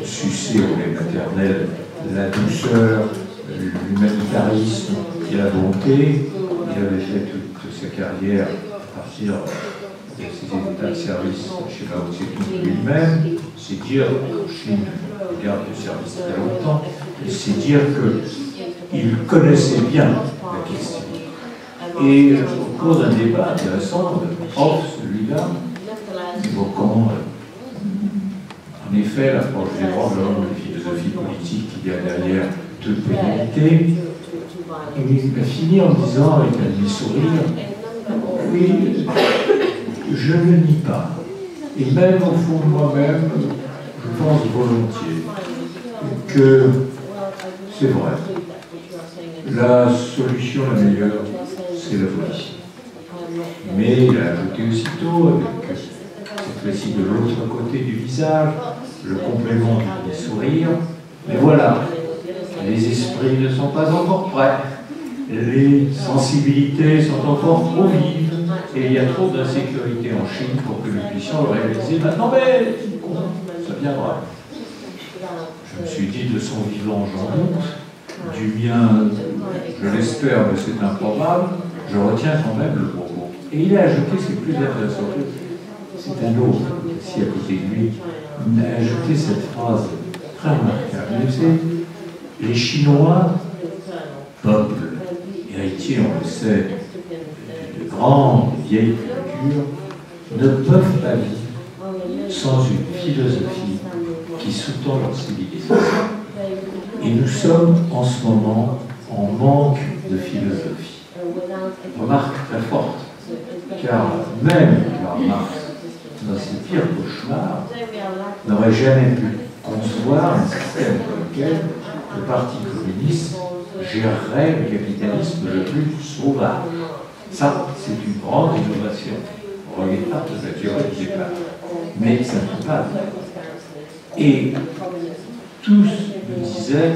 sucé au lait maternel la douceur, l'humanitarisme et la bonté. Il avait fait toute sa carrière à partir de ses états de service chez Mao Tse-tung lui-même. C'est dire que Chine garde le service très longtemps, et c'est dire qu'il connaissait bien la question. Et au cours d'un débat intéressant, off celui-là, évoquant en effet l'approche des droits de l'homme, la philosophie politique qu'il y a derrière toute pénalité, il a fini en disant avec un demi-sourire: oui, je ne nie pas Et même au fond de moi-même, je pense volontiers que c'est vrai. La solution la meilleure, c'est l'abolition. Mais il a ajouté aussitôt, avec cette fois-ci de l'autre côté du visage, le complément du sourire. Mais voilà, les esprits ne sont pas encore prêts. Les sensibilités sont encore trop vives et il y a trop d'insécurité en Chine pour que nous puissions le réaliser maintenant, mais ça viendra. Je me suis dit de son vivant, j'en doute, du mien, je l'espère, mais c'est improbable, je retiens quand même le propos. Et il a ajouté, c'est plus intéressant, c'est un autre, ici à côté de lui, il a ajouté cette phrase très remarquable. Il disait, les Chinois, peuple héritier, on le sait, de grandes vieilles cultures, ne peuvent pas vivre sans une philosophie qui sous-tend leur civilisation. Et nous sommes en ce moment en manque de philosophie. Remarque très forte, car même Karl Marx, dans ses pires cauchemars, n'aurait jamais pu concevoir un système dans lequel le Parti communiste gérerait le capitalisme le plus sauvage. Ça, c'est une grande innovation. Regardez de la théorie du départ. Mais ça ne peut pas être. Et tous me disaient,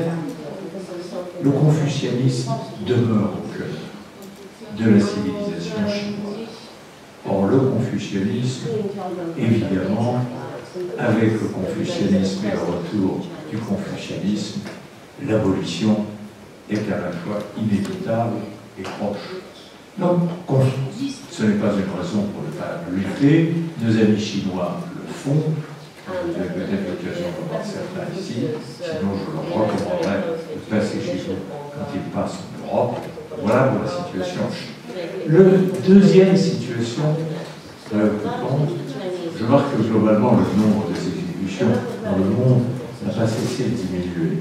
le confucianisme demeure au cœur de la civilisation chinoise. Or, le confucianisme, évidemment, avec le confucianisme et le retour du confucianisme, l'abolition est à la fois inévitable et proche. Donc, ce n'est pas une raison pour ne pas lutter. Nos amis chinois le font. Vous avez peut-être l'occasion de voir certains ici. Sinon, je leur recommanderais de passer chez eux quand ils passent en Europe. Voilà pour la situation. La deuxième situation préoccupante, je remarque que globalement, le nombre des exécutions dans le monde n'a pas cessé de diminuer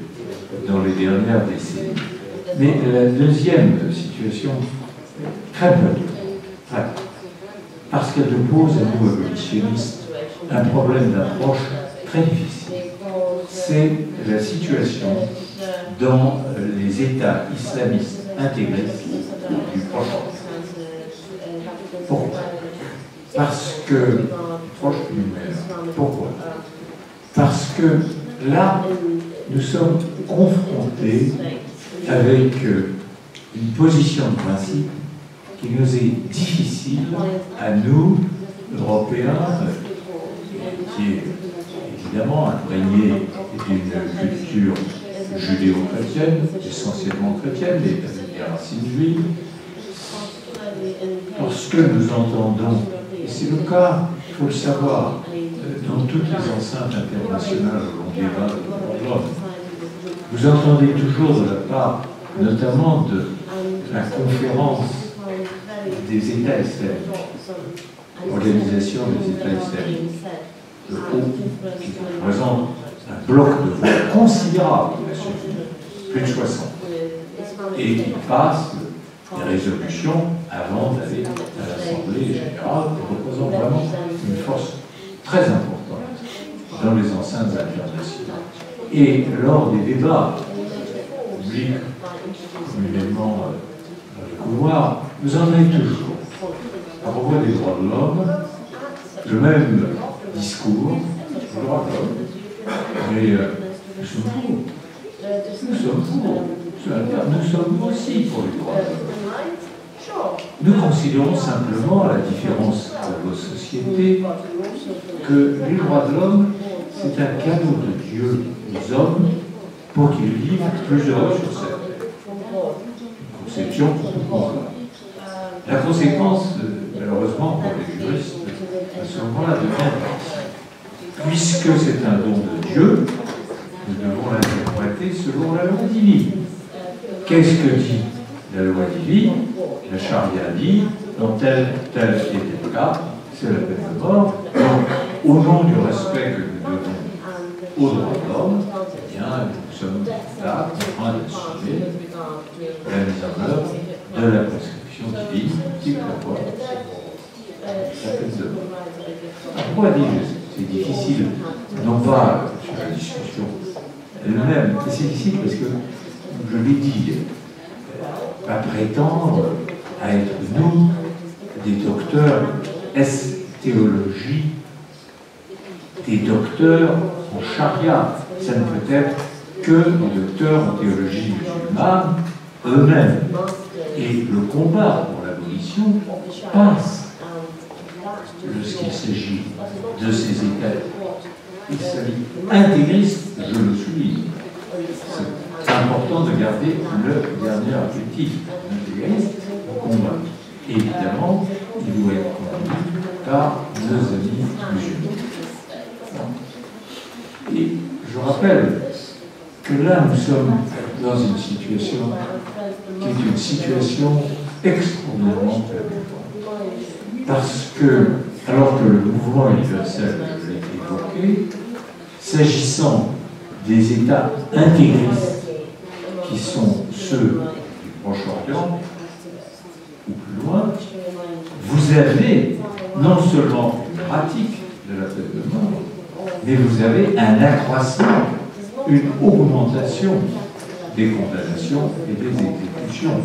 dans les dernières décennies. Mais la deuxième situation, très peu, parce qu'elle pose à nous abolitionnistes un problème d'approche très difficile. C'est la situation dans les États islamistes intégristes du Proche-Orient. Pourquoi? Parce que, proche du Mer, pourquoi? Parce que là, nous sommes confrontés avec une position de principe qui nous est difficile à nous, Européens, qui est évidemment imprégné d'une culture judéo-chrétienne, essentiellement chrétienne, mais avec des racines juives. Lorsque nous entendons, et c'est le cas, il faut le savoir, dans toutes les enceintes internationales où l'on débat de droits de l'homme, vous entendez toujours de la part, notamment de la conférence des États islamiques, l'organisation des États islamiques, le OU, qui représente un bloc de voix considérable des Nations Unies, plus de 60, et qui passe des résolutions avant d'aller à l'Assemblée générale, qui représente vraiment une force très importante dans les enceintes internationales. Et lors des débats publics, communément dans les couloirs, vous en avez toujours, à propos des droits de l'homme, le même discours, les droits de l'homme, mais nous sommes pour. Nous sommes pour. Nous sommes aussi pour les droits de l'homme. Nous considérons simplement, à la différence de vos sociétés, que les droits de l'homme, c'est un cadeau de Dieu aux hommes pour qu'ils vivent plus heureux sur cette terre. Une conception qu'on comprend. La conséquence, malheureusement pour les juristes, à ce moment-là devient, puisque c'est un don de Dieu, nous devons l'interpréter selon la loi divine. Qu'est-ce que dit la loi divine? La charia dit, dans tel qui était le cas, c'est la peine de mort. Donc, au nom du respect que nous devons aux droits de l'homme, eh bien, nous sommes là en train d'assumer la mise en œuvre de la prescription divine qui prévoit la peine de mort. pourquoi dire c'est difficile, non pas sur la discussion elle-même, mais c'est difficile parce que, je l'ai dit, à prétendre à être nous des docteurs théologie, des docteurs en charia. Ça ne peut être que des docteurs en théologie musulmane eux-mêmes. Et le combat pour l'abolition passe, lorsqu'il s'agit de ces États intégristes, je le souligne. C'est important de garder le dernier objectif, l'intégriste, au combat. Évidemment, il doit être conduit par nos amis musulmans. Et je rappelle que là, nous sommes dans une situation qui est une situation extraordinairement préoccupante. Parce que, alors que le mouvement universel, je l'ai évoqué, s'agissant des États intégristes qui sont ceux du Proche-Orient, ou plus loin, vous avez non seulement une pratique de la peine de mort, mais vous avez un accroissement, une augmentation des condamnations et des exécutions,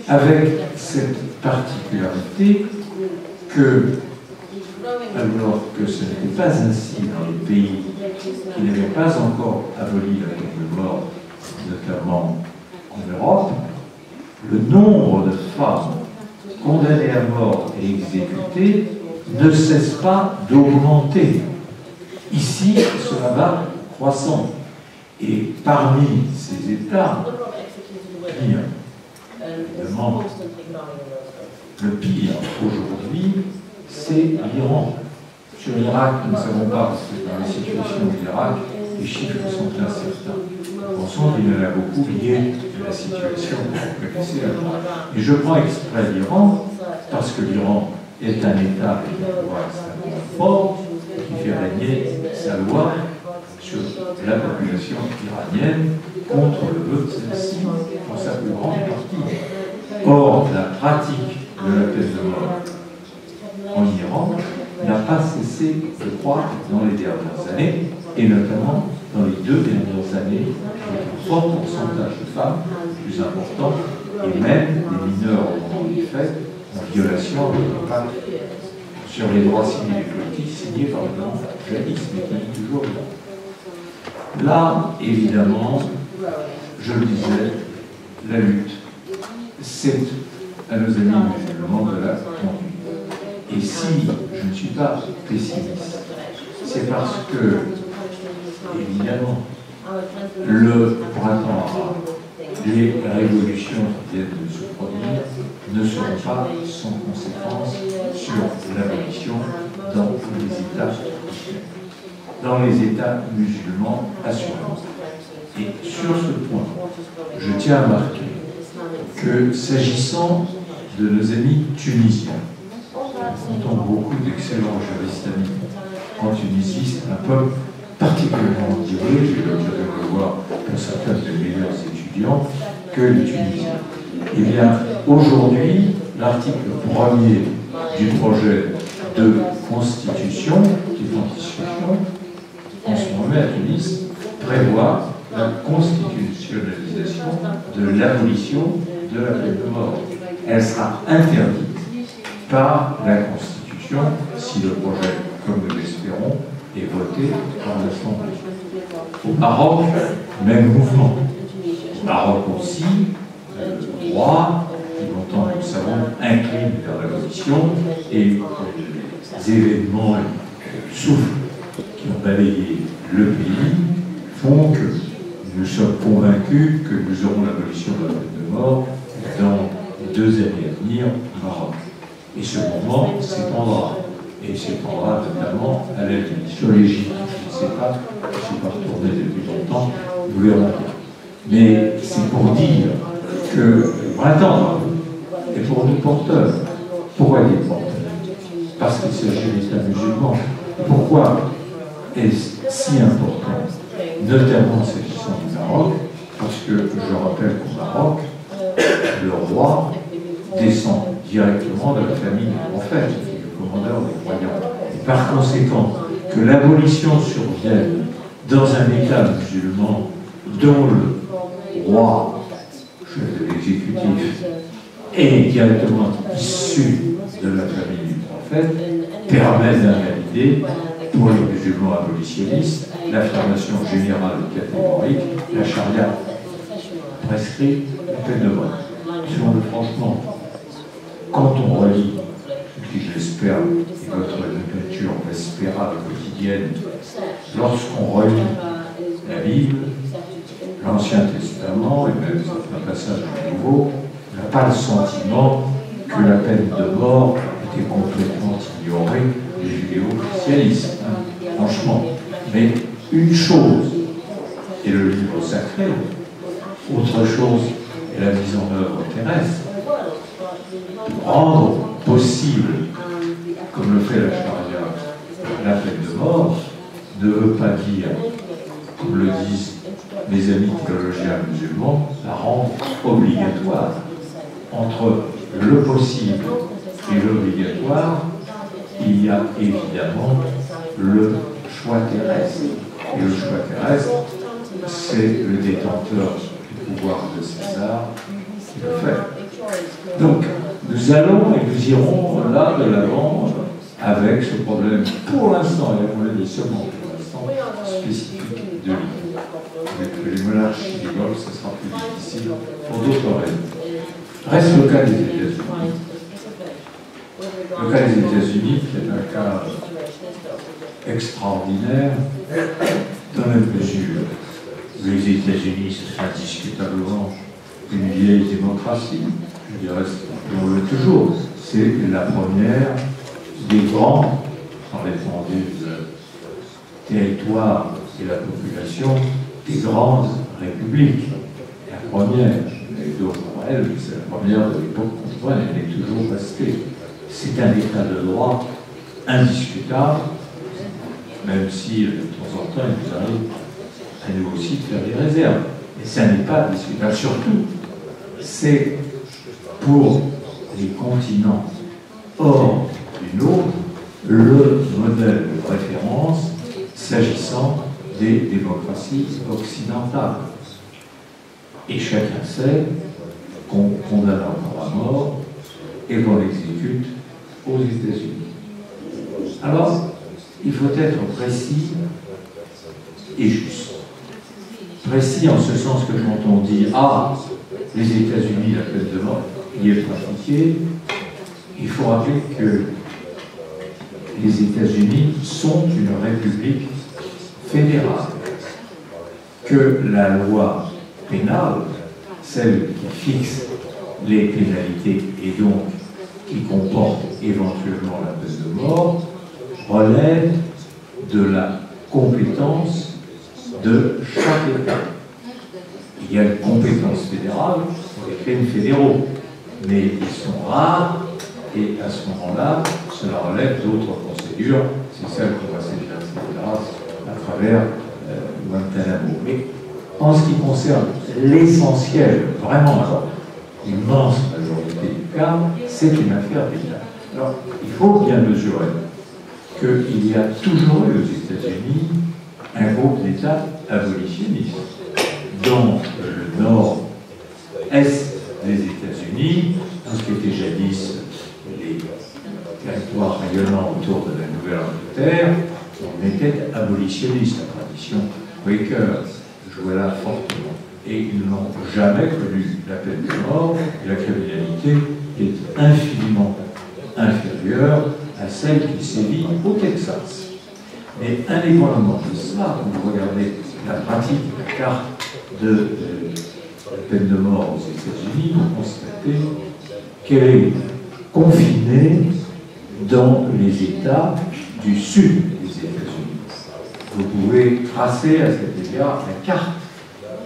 avec cette particularité que, alors que ce n'était pas ainsi dans les pays qui n'avaient pas encore aboli la peine de mort, notamment en Europe, le nombre de femmes condamnées à mort et exécutées ne cesse pas d'augmenter. Ici, cela va croissant. Et parmi ces États, évidemment, le pire aujourd'hui, c'est l'Iran. Sur l'Irak, nous ne savons pas, parce que dans la situation de l'Irak, les chiffres sont incertains. Nous pensons qu'il y en a beaucoup liés à la situation que vous connaissez. Et je prends exprès l'Iran, parce que l'Iran est un État qui a un pouvoir extrêmement fort, qui fait régner sa loi sur la population iranienne contre le vœu de celle-ci pour sa plus grande partie. Or, la pratique de la peine de mort en Iran n'a pas cessé de croître dans les dernières années, et notamment dans les 2 dernières années, avec un fort pourcentage de femmes, plus important, et même des mineurs au moment des faits, en violation de le pacte sur les droits civils et politiques signé par le nom jadis, mais qui est toujours là. Là, évidemment, je le disais, la lutte, c'est à nos amis musulmans de la conduite. Et si je ne suis pas pessimiste, c'est parce que, évidemment, le printemps arabe, les révolutions qui viennent de se produire ne seront pas sans conséquence sur l'abolition dans les États, musulmans assurément. Et sur ce point, je tiens à marquer que s'agissant de nos amis tunisiens, nous entendons beaucoup d'excellents juristes amis en Tunisie, c'est un peuple particulièrement enduré, j'ai eu l'occasion de le voir pour certains des meilleurs étudiants que les Tunisiens. Eh bien, aujourd'hui, l'article 1er du projet de constitution, qui est en discussion, en ce moment à Tunis, prévoit la constitutionnalisation de l'abolition de la peine de mort. Elle sera interdite par la Constitution si le projet, comme nous l'espérons, est voté par l'Assemblée. Au Maroc, même mouvement. Au Maroc aussi, le droit, qui longtemps, nous le savons, incline vers l'abolition, et les événements souffles qui ont balayé le pays font que nous sommes convaincus que nous aurons l'abolition de la peine de mort dans les 2 années à venir au Maroc. Et ce mouvement s'étendra. Et s'étendra notamment à l'aide sur l'Égypte. Je ne sais pas, je ne suis pas retourné depuis longtemps, nous verrons. Mais c'est pour dire que le printemps est pour nous porteurs. Pourquoi il est porteur? Parce qu'il s'agit d'États musulmans. Pourquoi est-ce si important? Notamment s'agissant du Maroc, parce que je rappelle qu'au Maroc, le roi descend directement de la famille du prophète, qui est le commandeur des croyants. Par conséquent, que l'abolition survienne dans un État musulman dont le roi, chef de l'exécutif, est directement issu de la famille du prophète, permet d'invalider, pour les musulmans abolitionnistes, l'affirmation générale et catégorique, la charia prescrit la peine de mort. Disons-le franchement, quand on relit, ce qui j'espère est votre lecture vespérale quotidienne, lorsqu'on relit la Bible, l'Ancien Testament et même certains passages du Nouveau, on n'a pas le sentiment que la peine de mort était complètement ignorée des judéo-christianistes, franchement. Mais une chose est le livre sacré, autre chose est la mise en œuvre terrestre. Rendre possible, comme le fait la charia, la peine de mort, ne veut pas dire, comme le disent mes amis théologiens musulmans, la rendre obligatoire. Entre le possible et l'obligatoire, il y a évidemment le choix terrestre. Et le choix terrestre, c'est le détenteur du pouvoir de César qui le fait. Donc, nous allons et nous irons là de l'avant avec ce problème, pour l'instant, et on l'a dit seulement pour l'instant, spécifique de l'île. Avec les monarchies des Golfe, ce sera plus difficile pour d'autres raisons. Reste le cas des États-Unis. Le cas des États-Unis, qui est un cas extraordinaire, dans la mesure où les États-Unis, c'est indiscutablement une vieille démocratie, je dirais, on le veut toujours, c'est la première des grands, par l'étendue du territoire et la population, des grandes républiques. La première, et d'autres elle, c'est la première de l'époque contemporaine, elle est toujours restée. C'est un état de droit indiscutable, même si de temps en temps il nous arrive à nous aussi de faire des réserves. Mais ça n'est pas discutable. Surtout, c'est pour les continents hors du nôtre le modèle de référence s'agissant des démocraties occidentales. Et chacun sait qu'on condamne encore à mort et qu'on l'exécute aux États-Unis. Alors, il faut être précis et juste. Précis en ce sens que quand on dit « Ah, les États-Unis, la peine de mort y est pratiquée », il faut rappeler que les États-Unis sont une république fédérale, que la loi pénale, celle qui fixe les pénalités et donc qui comporte éventuellement la peine de mort, relève de la compétence de chaque État. Il y a une compétence fédérale pour les crimes fédéraux, mais ils sont rares et à ce moment-là, cela relève d'autres procédures. C'est celle qu'on va s'exercer à travers Guantanamo. Mais en ce qui concerne l'essentiel, vraiment l'immense majorité du cas, c'est une affaire d'État. Alors, il faut bien mesurer qu'il y a toujours eu aux États-Unis un groupe d'États abolitionnistes. Dans le nord-est des États-Unis, dans ce qui était jadis les territoires rayonnants autour de la Nouvelle-Angleterre, on était abolitionniste. La tradition Quaker jouait là fortement. Et ils n'ont jamais connu la peine de mort, et la criminalité est infiniment inférieure à celle qui sévit au Texas. Mais indépendamment de cela, quand vous regardez la pratique, la carte de la peine de mort aux États-Unis, vous constatez qu'elle est confinée dans les États du sud des États-Unis. Vous pouvez tracer à cet égard la carte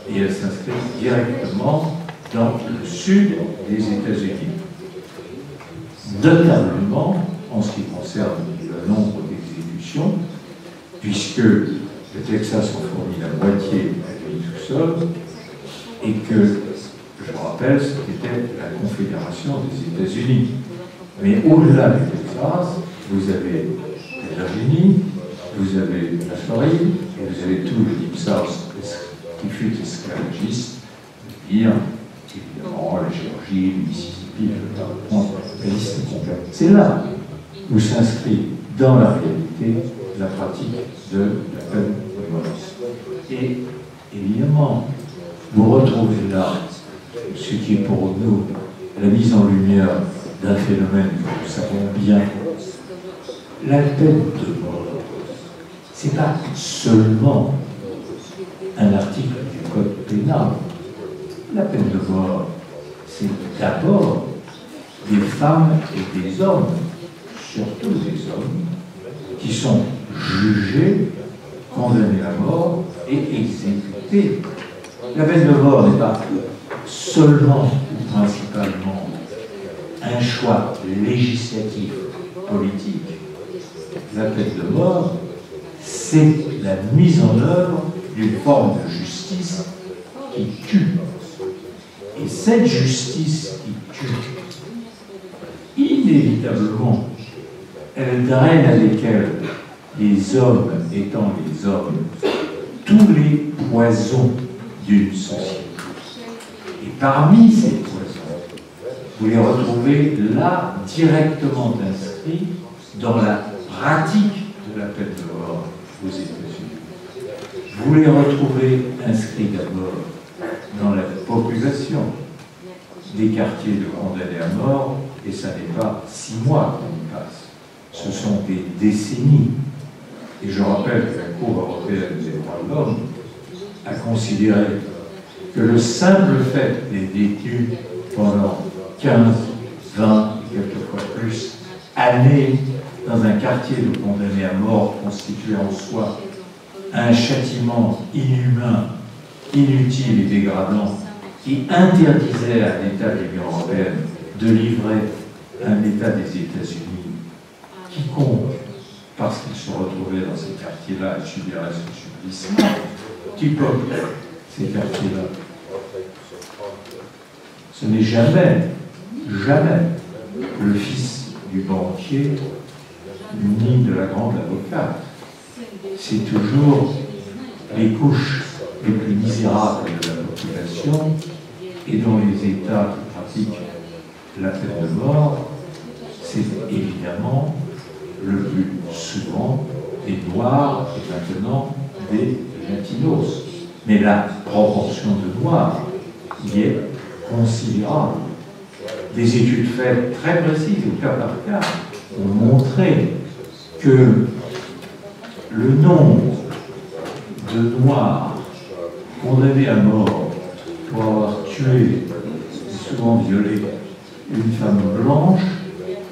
et elle s'inscrit directement dans le sud des États-Unis. Notamment en ce qui concerne le nombre d'exécutions, puisque le Texas en fournit la moitié à lui tout seul, et que, je rappelle, c'était la Confédération des États-Unis. Mais au-delà du Texas, vous avez Virginie, vous avez la Floride, et vous avez tout le Deep South qui fut esclavagiste, dire évidemment la Géorgie, le Mississippi, la liste est complète. C'est là où s'inscrit dans la réalité la pratique de la peine de mort. Et évidemment, vous retrouvez là ce qui est pour nous la mise en lumière d'un phénomène que nous savons bien. La peine de mort, ce n'est pas seulement un article du Code pénal. La peine de mort, c'est d'abord des femmes et des hommes, surtout des hommes, qui sont jugés, condamnés à mort et exécutés. La peine de mort n'est pas seulement ou principalement un choix législatif, politique. La peine de mort, c'est la mise en œuvre d'une forme de justice qui tue. Et cette justice qui tue, inévitablement, elle draine avec elle, les hommes étant les hommes, tous les poisons d'une société. Et parmi ces poisons, vous les retrouvez là directement inscrits dans la pratique de la peine de mort aux États-Unis. Vous les retrouvez inscrits d'abord dans la population des quartiers de condamnés à mort, et ça n'est pas 6 mois qu'on y passe, ce sont des décennies. Et je rappelle que la Cour européenne des droits de l'homme a considéré que le simple fait des détenus pendant 15, 20 et quelquefois plus années dans un quartier de condamnés à mort constituait en soi un châtiment inhumain, inutile et dégradant qui interdisait à l'État de l'Union européenne de livrer un État des États-Unis quiconque, parce qu'il se retrouvait dans ces quartiers-là et subirait ce supplice, quiconque ces quartiers-là. Ce n'est jamais, jamais le fils du banquier ni de la grande avocate. C'est toujours les couches les plus misérables de la population et dont les États qui pratiquent la peine de mort, c'est évidemment le plus souvent des Noirs et maintenant des Latinos. Mais la proportion de Noirs y est considérable. Des études faites très précises au cas par cas ont montré que le nombre de Noirs condamnés à mort pour avoir tué et souvent violé une femme blanche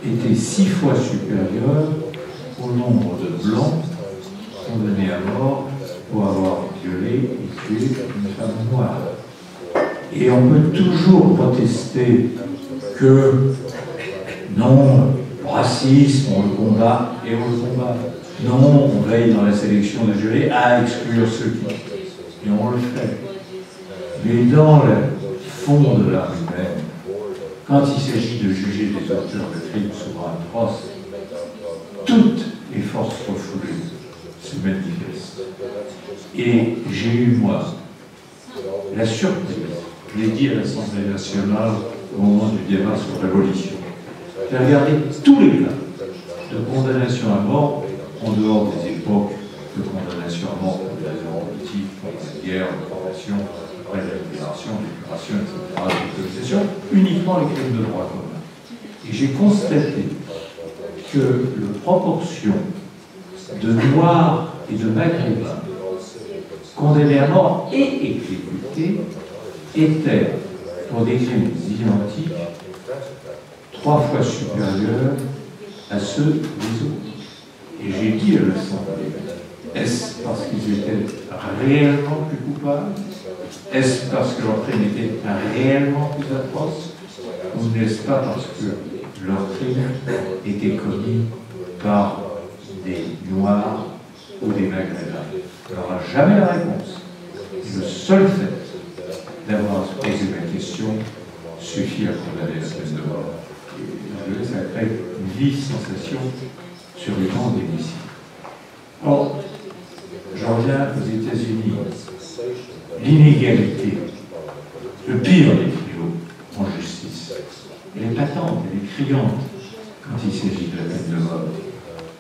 était 6 fois supérieur au nombre de Blancs condamnés à mort pour avoir violé et tué une femme noire. Et on peut toujours protester que non, le racisme, on le combat et on le combat. Non, on veille dans la sélection de jurés à exclure ceux qui... Et on le fait. Mais dans le fond de l'art humain, quand il s'agit de juger des auteurs de crimes souvent atroces, toutes les forces refoulées se manifestent. Et j'ai eu, moi, la surprise, je l'ai dit à l'Assemblée nationale au moment du débat sur l'abolition, j'ai regardé tous les cas de condamnation à mort en dehors des époques de condamnation à mort pour des raisons politiques, pour la guerre, l'occupation, après la libération, l'épuration, etc., l'autorisation, uniquement les crimes de droit commun. Et j'ai constaté que la proportion de Noirs et de Maghrébins condamnés à mort et exécutés était, pour des crimes identiques, 3 fois supérieur à ceux des autres. Et j'ai dit à l'Assemblée, est-ce parce qu'ils étaient réellement plus coupables? Est-ce parce que leur crime était réellement plus atroce? Ou n'est-ce pas parce que leur crime était commis par des Noirs ou des Maghrébins? On n'aura jamais la réponse. Le seul fait d'avoir posé ma question suffit à condamner la peine de mort. Et ça crée une vive sensation sur les bancs d'hémicycle. Or, j'en reviens aux États-Unis. L'inégalité, le pire des fléaux en justice, elle est patente, elle est criante quand il s'agit de la peine de mort.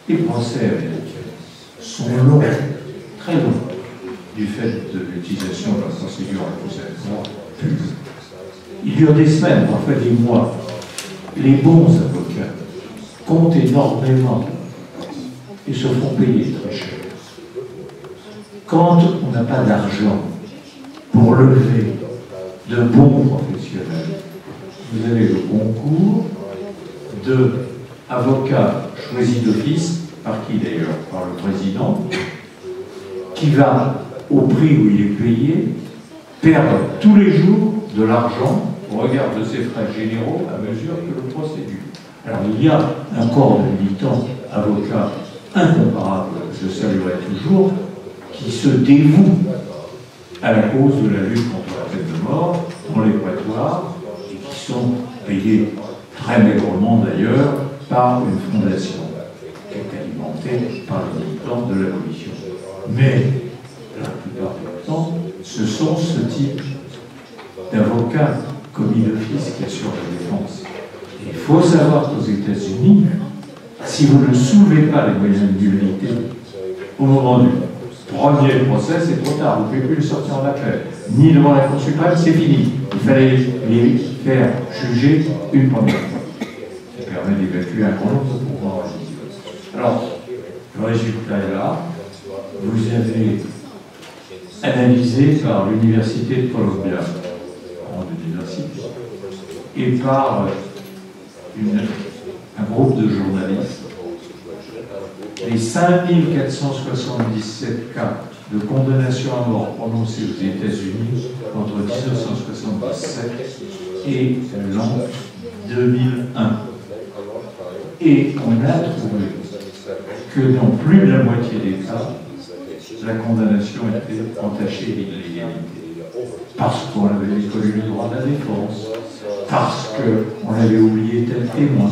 Les procès américains sont longs, très longs, du fait de l'utilisation de la procédure accusatoire publique. Il dure des semaines, parfois des mois. Les bons avocats comptent énormément et se font payer très cher. Quand on n'a pas d'argent pour lever de bons professionnels, vous avez le concours d'avocats choisis d'office, par qui d'ailleurs? Par le président, qui va, au prix où il est payé, perdre tous les jours de l'argent au regard de ses frais généraux à mesure que le procès dure. Alors il y a un corps de militants, avocats incomparables, je saluerai toujours, qui se dévouent à la cause de la lutte contre la peine de mort dans les prétoires et qui sont payés très maigrement d'ailleurs par une fondation qui est alimentée par les militants de l'abolition. Mais la plupart du temps, ce sont ce type d'avocats commis d'office qui assurent la défense. Et il faut savoir qu'aux États-Unis, si vous ne soulevez pas les moyens de nullité au moment du premier procès, c'est trop tard, vous ne pouvez plus le sortir en appel. Ni devant la Cour suprême, c'est fini. Il fallait les faire juger une première fois. Ça permet d'évacuer un grand nombre de pouvoirs religieux. Alors, le résultat est là. Vous avez analysé par l'Université de Columbia, grande université, et par un groupe de journalistes, les 5477 cas de condamnation à mort prononcés aux États-Unis entre 1977 et l'an 2001. Et on a trouvé que dans plus de la moitié des cas, la condamnation était entachée d'illégalité. Parce qu'on avait méconnu le droit de la défense, parce qu'on avait oublié tel témoin,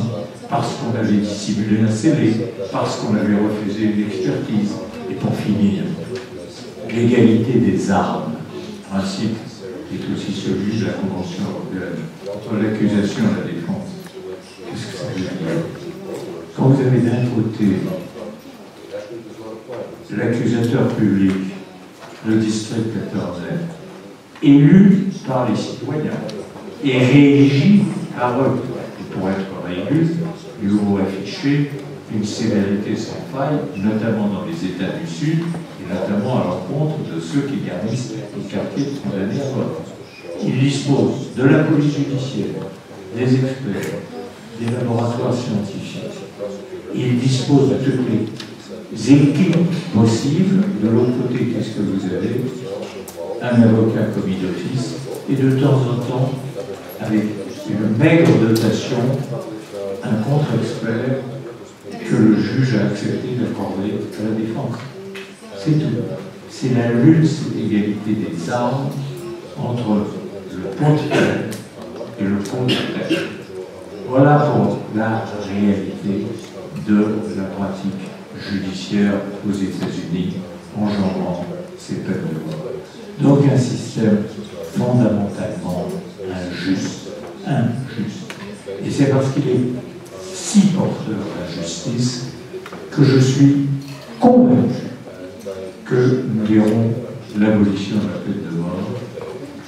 parce qu'on avait dissimulé un scellé, parce qu'on avait refusé une expertise. Et pour finir, l'égalité des armes, principe qui est aussi celui de la Convention européenne, entre l'accusation et la défense. Qu'est-ce que ça veut dire? Quand vous avez d'un côté l'accusateur public, le district attorney, élu par les citoyens et réélu par eux, et pour être réélu, il faut afficher une sévérité sans faille, notamment dans les États du Sud, et notamment à l'encontre de ceux qui garnissent les quartiers de condamnés à mort. Il dispose de la police judiciaire, des experts, des laboratoires scientifiques. Il dispose de toutes les équipes possibles. De l'autre côté, qu'est-ce que vous avez? Un avocat commis d'office, et de temps en temps, avec une maigre dotation, un contre-expert que le juge a accepté d'accorder à la défense. C'est tout. C'est la lutte, cette égalité des armes entre le contre et le contre. Voilà pour la réalité de la pratique judiciaire aux États-Unis engendrant ces peines de mort. Donc un système fondamentalement injuste. Et c'est parce qu'il est si porteur de la justice que je suis convaincu que nous verrons l'abolition de la peine de mort,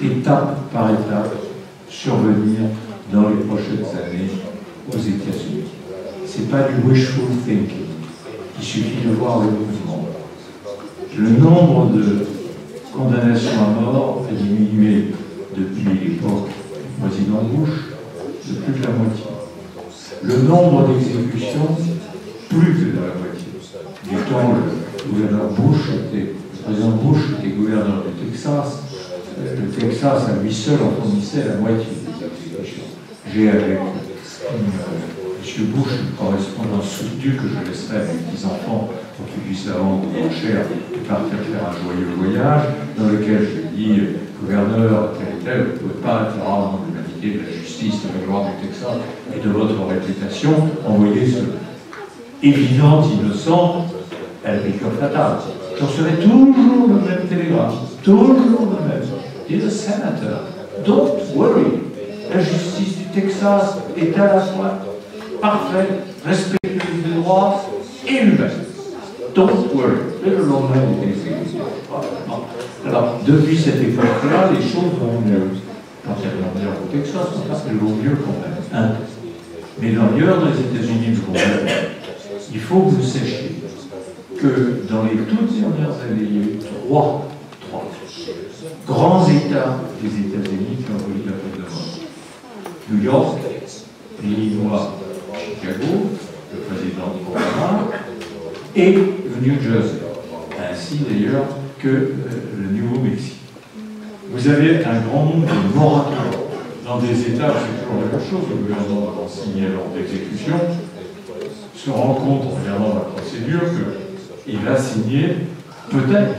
étape par étape, survenir dans les prochaines années aux États-Unis. Ce n'est pas du wishful thinking. Il suffit de voir le mouvement. Le nombre de condamnations à mort a diminué depuis l'époque du président Bush de plus de la moitié. Le nombre d'exécutions, plus que de la moitié. Du temps, le gouverneur Bush le président Bush était gouverneur du Texas. Le Texas, à lui seul, en fournissait la moitié des exécutions. J'ai avec M. Bush une correspondance soutenue que je laisserai à mes petits-enfants pour qu'ils puissent la vendre moins cher et partir faire un joyeux voyage, dans lequel je lui dis, gouverneur tel et tel, vous ne pouvez pas être rare de l'humanité, de la justice, de la gloire du Texas et de votre réputation, envoyer ce évident innocent Enrico Fatal. Je recevais toujours le même télégramme, toujours le même. Dear Senator, don't worry. La justice du Texas est à la fois parfaite, respectueuse des droits et humaine. Don't worry. Et le lendemain, il était exécuté. Alors, depuis cette époque-là, les choses vont mieux. Pas tellement mieux au Texas, elles vont mieux quand même. Hein. Mais d'ailleurs, dans les États-Unis, elles vont mieux. Il faut que vous sachiez que dans les toutes dernières années, il y a eu trois grands États des États-Unis qui ont aboli la peine de mort. New York, l'Illinois, Chicago, le président Obama, et le New Jersey, ainsi d'ailleurs que le Nouveau-Mexique. Vous avez un grand nombre de moratoires. Dans des États, c'est toujours la même chose, le gouvernement va signer l'ordre d'exécution, se rend compte en regardant la procédure qu'il va signer peut-être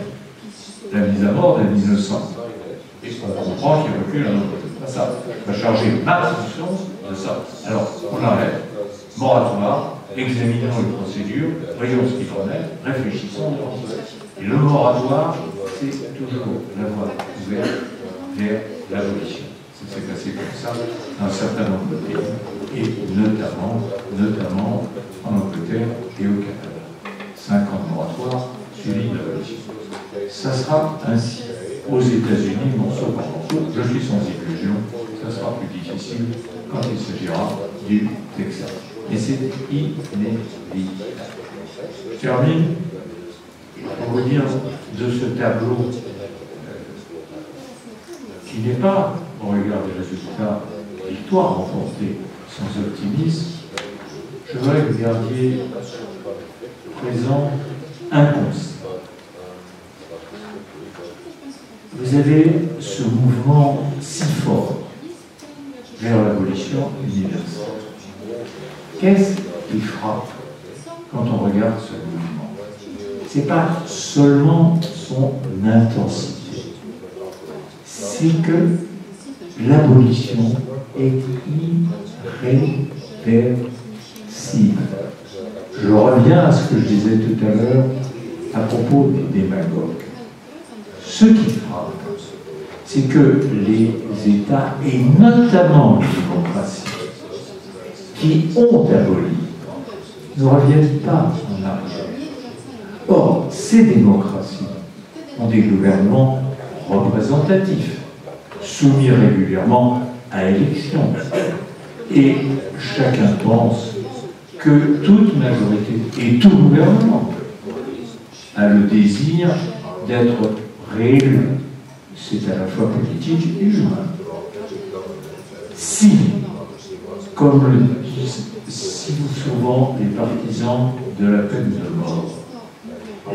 la mise à mort d'un innocent. Et on comprend qu'il recule un autre. Pas ça. Il va charger ma conscience de ça. Alors, on arrête, moratoire, examinons les procédures, voyons ce qu'il en est, réfléchissons. Et le moratoire, c'est toujours la voie ouverte vers l'abolition. Ça s'est passé comme ça dans un certain nombre de pays, et notamment en Angleterre et au Canada. 5 ans de moratoire suivi de l'abolition. Ça sera ainsi. Aux États-Unis, morceau par morceau, je suis sans illusion, ça sera plus difficile quand il s'agira du Texas. Mais c'est inévitable. Je termine pour vous dire de ce tableau qui n'est pas, au regard des résultats, victoire remportée sans optimisme. Je voudrais que vous gardiez présent un constat. Vous avez ce mouvement si fort vers l'abolition universelle. Qu'est-ce qui frappe quand on regarde ce mouvement? Ce n'est pas seulement son intensité, c'est que l'abolition est irréversible. Je reviens à ce que je disais tout à l'heure à propos des démagogues. Ce qui frappe, c'est que les États, et notamment les démocraties, qui ont aboli, ne reviennent pas en arrière. Or, ces démocraties ont des gouvernements représentatifs, soumis régulièrement à élection. Et chacun pense que toute majorité et tout gouvernement a le désir d'être réélu. C'est à la fois politique et humain. Si, comme le disent si souvent les partisans de la peine de mort,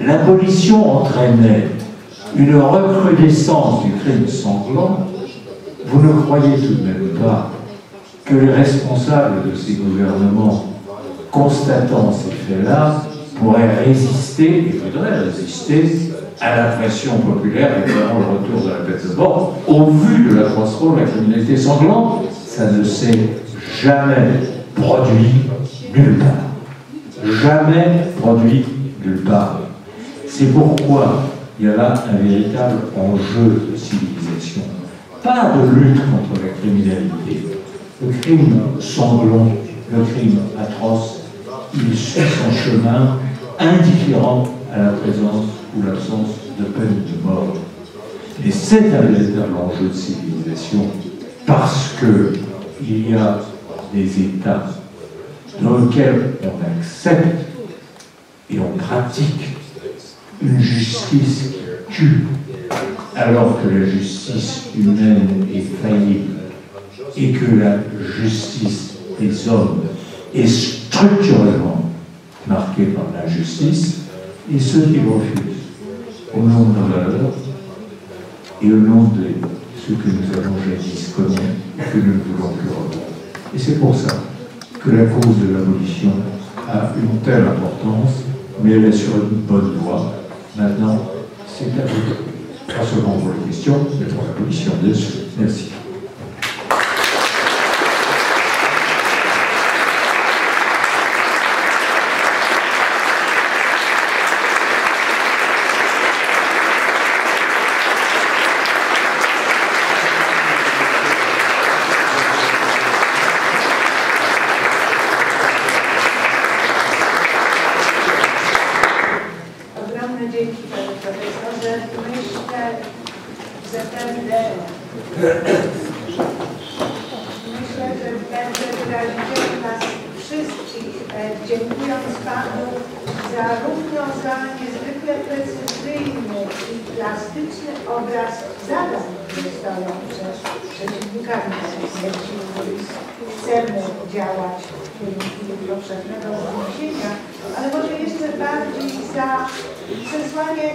l'abolition entraînait une recrudescence du crime sanglant, vous ne croyez tout de même pas que les responsables de ces gouvernements, constatant ces faits-là, pourraient résister, et voudraient résister, à la pression populaire et vraiment le retour de la peine de mort, au vu de l'accroissement de la criminalité sanglante? Ça ne s'est jamais produit nulle part. Jamais produit nulle part. C'est pourquoi il y a là un véritable enjeu de civilisation. Pas de lutte contre la criminalité. Le crime sanglant, le crime atroce, il suit son chemin indifférent à la présence ou l'absence de peine de mort. Et c'est un véritable enjeu de civilisation parce qu'il y a des États dans lesquels on accepte et on pratique une justice qui tue, alors que la justice humaine est faillible et que la justice des hommes est structurellement marquée par l'injustice, et ceux qui refusent au nom de nos valeurs et au nom de ce que nous avons jadis connu et que nous ne voulons plus revoir. Et c'est pour ça que la cause de l'abolition a une telle importance, mais elle est sur une bonne voie. Maintenant, c'est à vous, pas seulement pour les questions, mais pour l'abolition, bien sûr. Merci. będę wyrazicielem nas wszystkich, dziękując Panu zarówno za niezwykle precyzyjny i plastyczny obraz zadań, które stoją przed przeciwnikami naszej śmierci, chcemy działać w kierunku powszechnego zniesienia, ale może jeszcze bardziej za przesłanie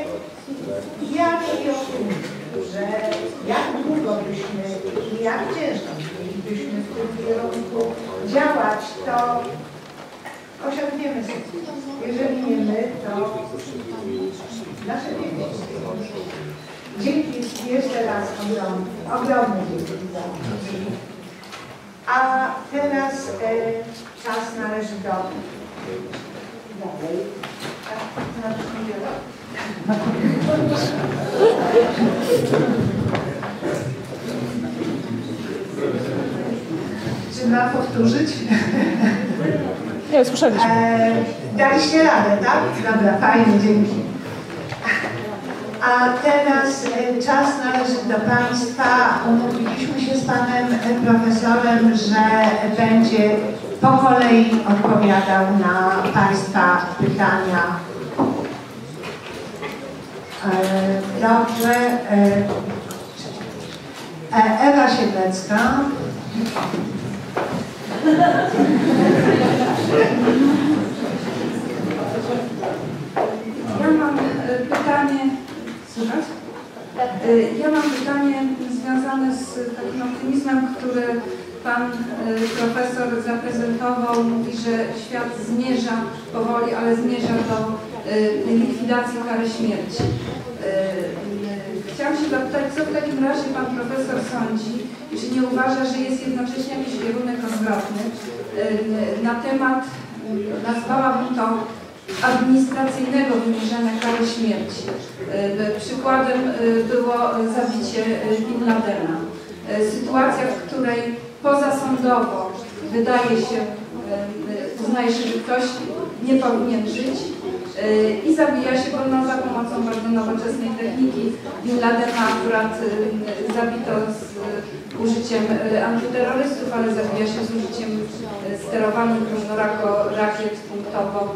wiary i optymizmu, że jak długo byśmy i jak ciężko byśmy w tym kierunku działać, to osiągniemy sukces. Jeżeli nie my, to nasze dzieci. Dzięki jeszcze raz ogromne dzięki za to. A teraz czas należy do dalej. Czy ma powtórzyć? Nie, słyszeliśmy. Daliście radę, tak? Dobra, fajnie, dzięki. A teraz czas należy do Państwa. Umówiliśmy się z Panem Profesorem, że będzie po kolei odpowiadał na Państwa pytania. Dobrze. Ewa Siedlecka. Ja mam pytanie, słychać? Ja mam pytanie związane z takim optymizmem, który Pan Profesor zaprezentował. Mówi, że świat zmierza powoli, ale zmierza do likwidacji kary śmierci. Chciałam się zapytać, co w takim razie Pan Profesor sądzi, czy nie uważa, że jest jednocześnie jakiś kierunek odwrotny na temat, nazwałabym to, administracyjnego wymierzania kary śmierci. Przykładem było zabicie Bin Ladena. Sytuacja, w której pozasądowo wydaje się, uznaje się, że ktoś nie powinien żyć i zabija się go za pomocą bardzo nowoczesnej techniki. Bin Ladena akurat zabito z użyciem antyterrorystów, ale zabija się z użyciem sterowanych różnorakiet punktowo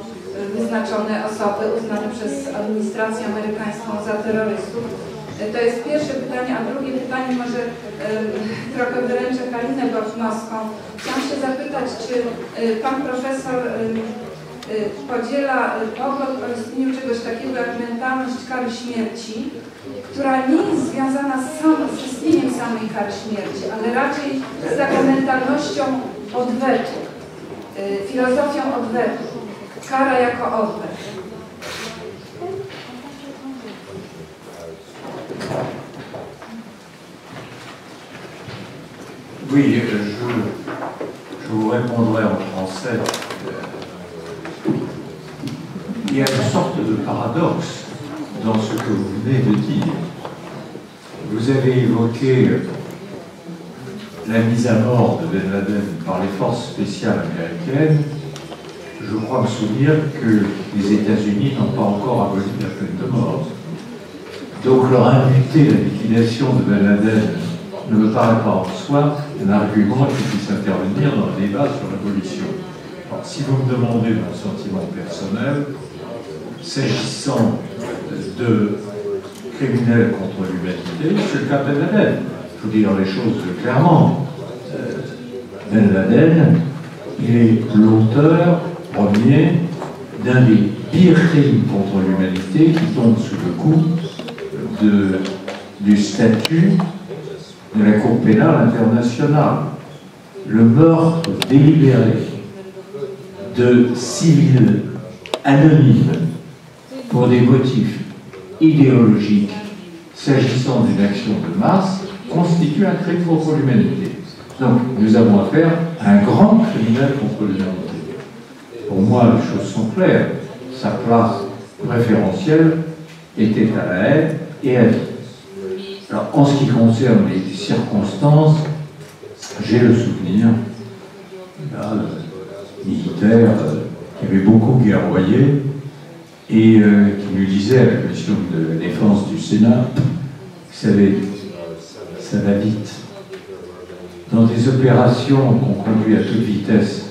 wyznaczone osoby uznane przez administrację amerykańską za terrorystów. To jest pierwsze pytanie, a drugie pytanie może trochę wyręczę Kalinę Bortnowską. Chciałam się zapytać, czy Pan Profesor podziela pogląd o istnieniu czegoś takiego jak mentalność kary śmierci, która nie jest związana z istnieniem samej kary śmierci, ale raczej z taką mentalnością odwetu, filozofią odwetu. Kara jako odwet. Oui, je vous répondrai en français. Il y a une sorte de paradoxe dans ce que vous venez de dire. Vous avez évoqué la mise à mort de Ben Laden par les forces spéciales américaines. Je crois me souvenir que les États-Unis n'ont pas encore aboli la peine de mort. Donc leur imputer la liquidation de Ben Laden ne me paraît pas en soi un argument qui puisse intervenir dans le débat sur l'abolition. Si vous me demandez mon sentiment personnel, s'agissant de criminels contre l'humanité, c'est le cas Ben Laden. Il faut dire les choses clairement. Ben Laden, il est l'auteur premier d'un des pires crimes contre l'humanité qui tombe sous le coup du statut de la Cour pénale internationale. Le meurtre délibéré de civils anonymes pour des motifs idéologiques s'agissant d'une action de masse constitue un crime contre l'humanité. Donc nous avons affaire à un grand criminel contre l'humanité. Pour moi, les choses sont claires. Sa place préférentielle était à la haine et à vie. Alors, en ce qui concerne les circonstances, j'ai le souvenir d'un militaire qui avait beaucoup guerroyé et qui nous disait à la commission de la défense du Sénat, vous savez, ça va vite. Dans des opérations qu'on conduit à toute vitesse,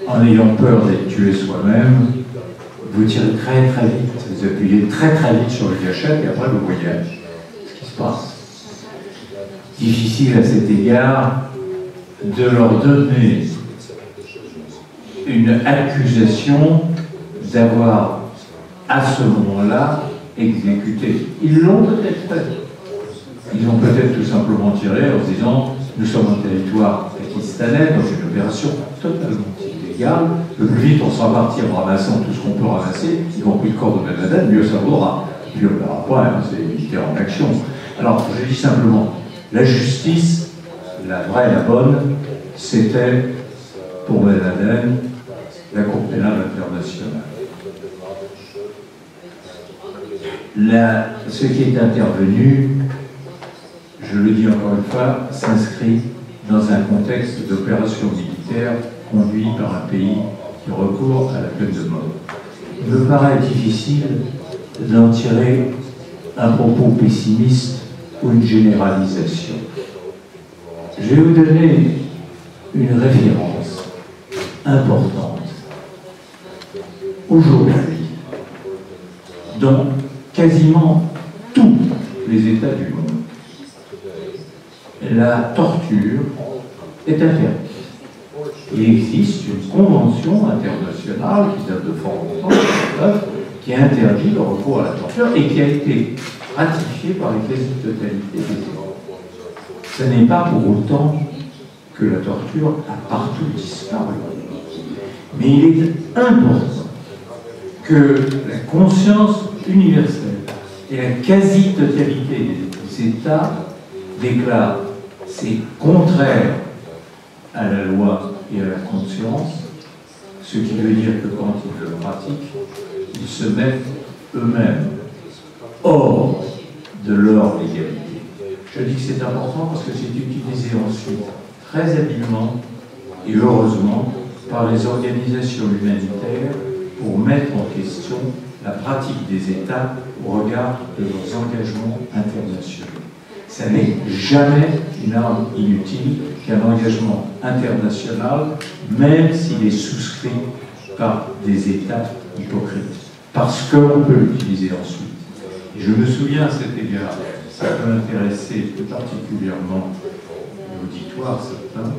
en ayant peur d'être tué soi-même, vous tirez très très vite, vous appuyez très très vite sur le gâchette et après vous voyez ce qui se passe. Difficile à cet égard de leur donner une accusation d'avoir à ce moment-là exécuté. Ils l'ont peut-être fait. Ils ont peut-être tout simplement tiré en se disant nous sommes en territoire pakistanais dans une opération totalement illégale. Le plus vite on sera parti en ramassant tout ce qu'on peut ramasser, y compris le corps de Ben Laden, mieux ça vaudra. Puis on verra pas, hein, c'est militaire en action. Alors je dis simplement, la justice, la vraie, la bonne, c'était pour Ben Laden la Cour pénale internationale. Ce qui est intervenu, je le dis encore une fois, s'inscrit dans un contexte d'opération militaire conduite par un pays qui recourt à la peine de mort. Il me paraît difficile d'en tirer un propos pessimiste ou une généralisation. Je vais vous donner une référence importante. Aujourd'hui, dans quasiment tous les États du monde, la torture est interdite. Il existe une convention internationale qui date de fort longtemps, qui interdit le recours à la torture et qui a été ratifiée par les quasi-totalités des États. Ce n'est pas pour autant que la torture a partout disparu. Mais il est important que la conscience universelle et la quasi-totalité des États déclarent c'est contraire à la loi et à la conscience, ce qui veut dire que quand ils le pratiquent, ils se mettent eux-mêmes hors de leur légalité. Je dis que c'est important parce que c'est utilisé ensuite très habilement et heureusement par les organisations humanitaires pour mettre en question la pratique des États au regard de leurs engagements internationaux. Ça n'est jamais une arme inutile qu'un engagement international, même s'il est souscrit par des États hypocrites. Parce qu'on peut l'utiliser ensuite. Et je me souviens à cet égard, ça peut intéresser tout particulièrement l'auditoire, certains,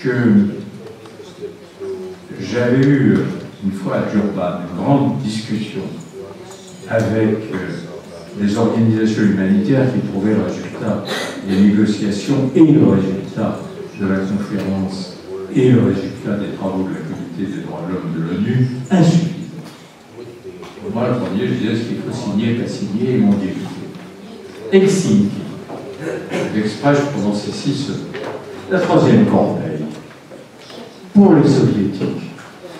que j'avais eu une fois à Durban une grande discussion avec les organisations humanitaires qui trouvaient le résultat des négociations et le résultat de la conférence et le résultat des travaux de la Comité des droits de l'homme de l'ONU insuffisants. Moi, le premier, je disais ce qu'il faut signer, pas signer, ils m'ont dit Helsinki. L'exprès, je prononçais 6 secondes. La troisième corbeille, pour les soviétiques,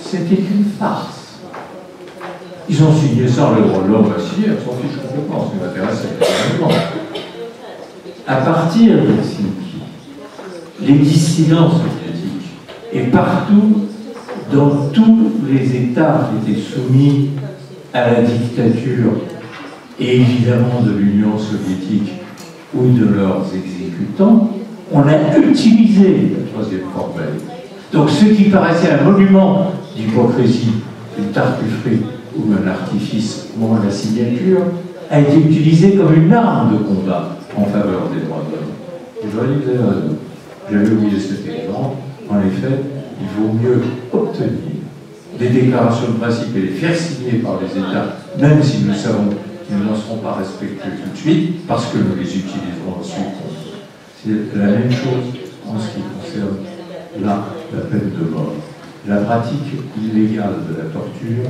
c'était une farce. Ils ont signé ça, le droit de l'homme a signé, elles s'en fichent complètement, ce qui m'intéresse, c'est le à partir d'Helsinki, les dissidents soviétiques, et partout, dans tous les États qui étaient soumis à la dictature, et évidemment de l'Union soviétique ou de leurs exécutants, on a utilisé la troisième corbeille. Donc ce qui paraissait un monument d'hypocrisie, une tartufferie ou un artifice ou la signature, a été utilisé comme une arme de combat en faveur des droits de l'homme. Et je vous avez raison. J'avais oublié cet exemple. En effet, il vaut mieux obtenir des déclarations de principe et les faire signer par les États, même si nous savons qu'ils n'en seront pas respectés tout de suite, parce que nous les utiliserons ensuite. C'est la même chose en ce qui concerne la peine de mort. La pratique illégale de la torture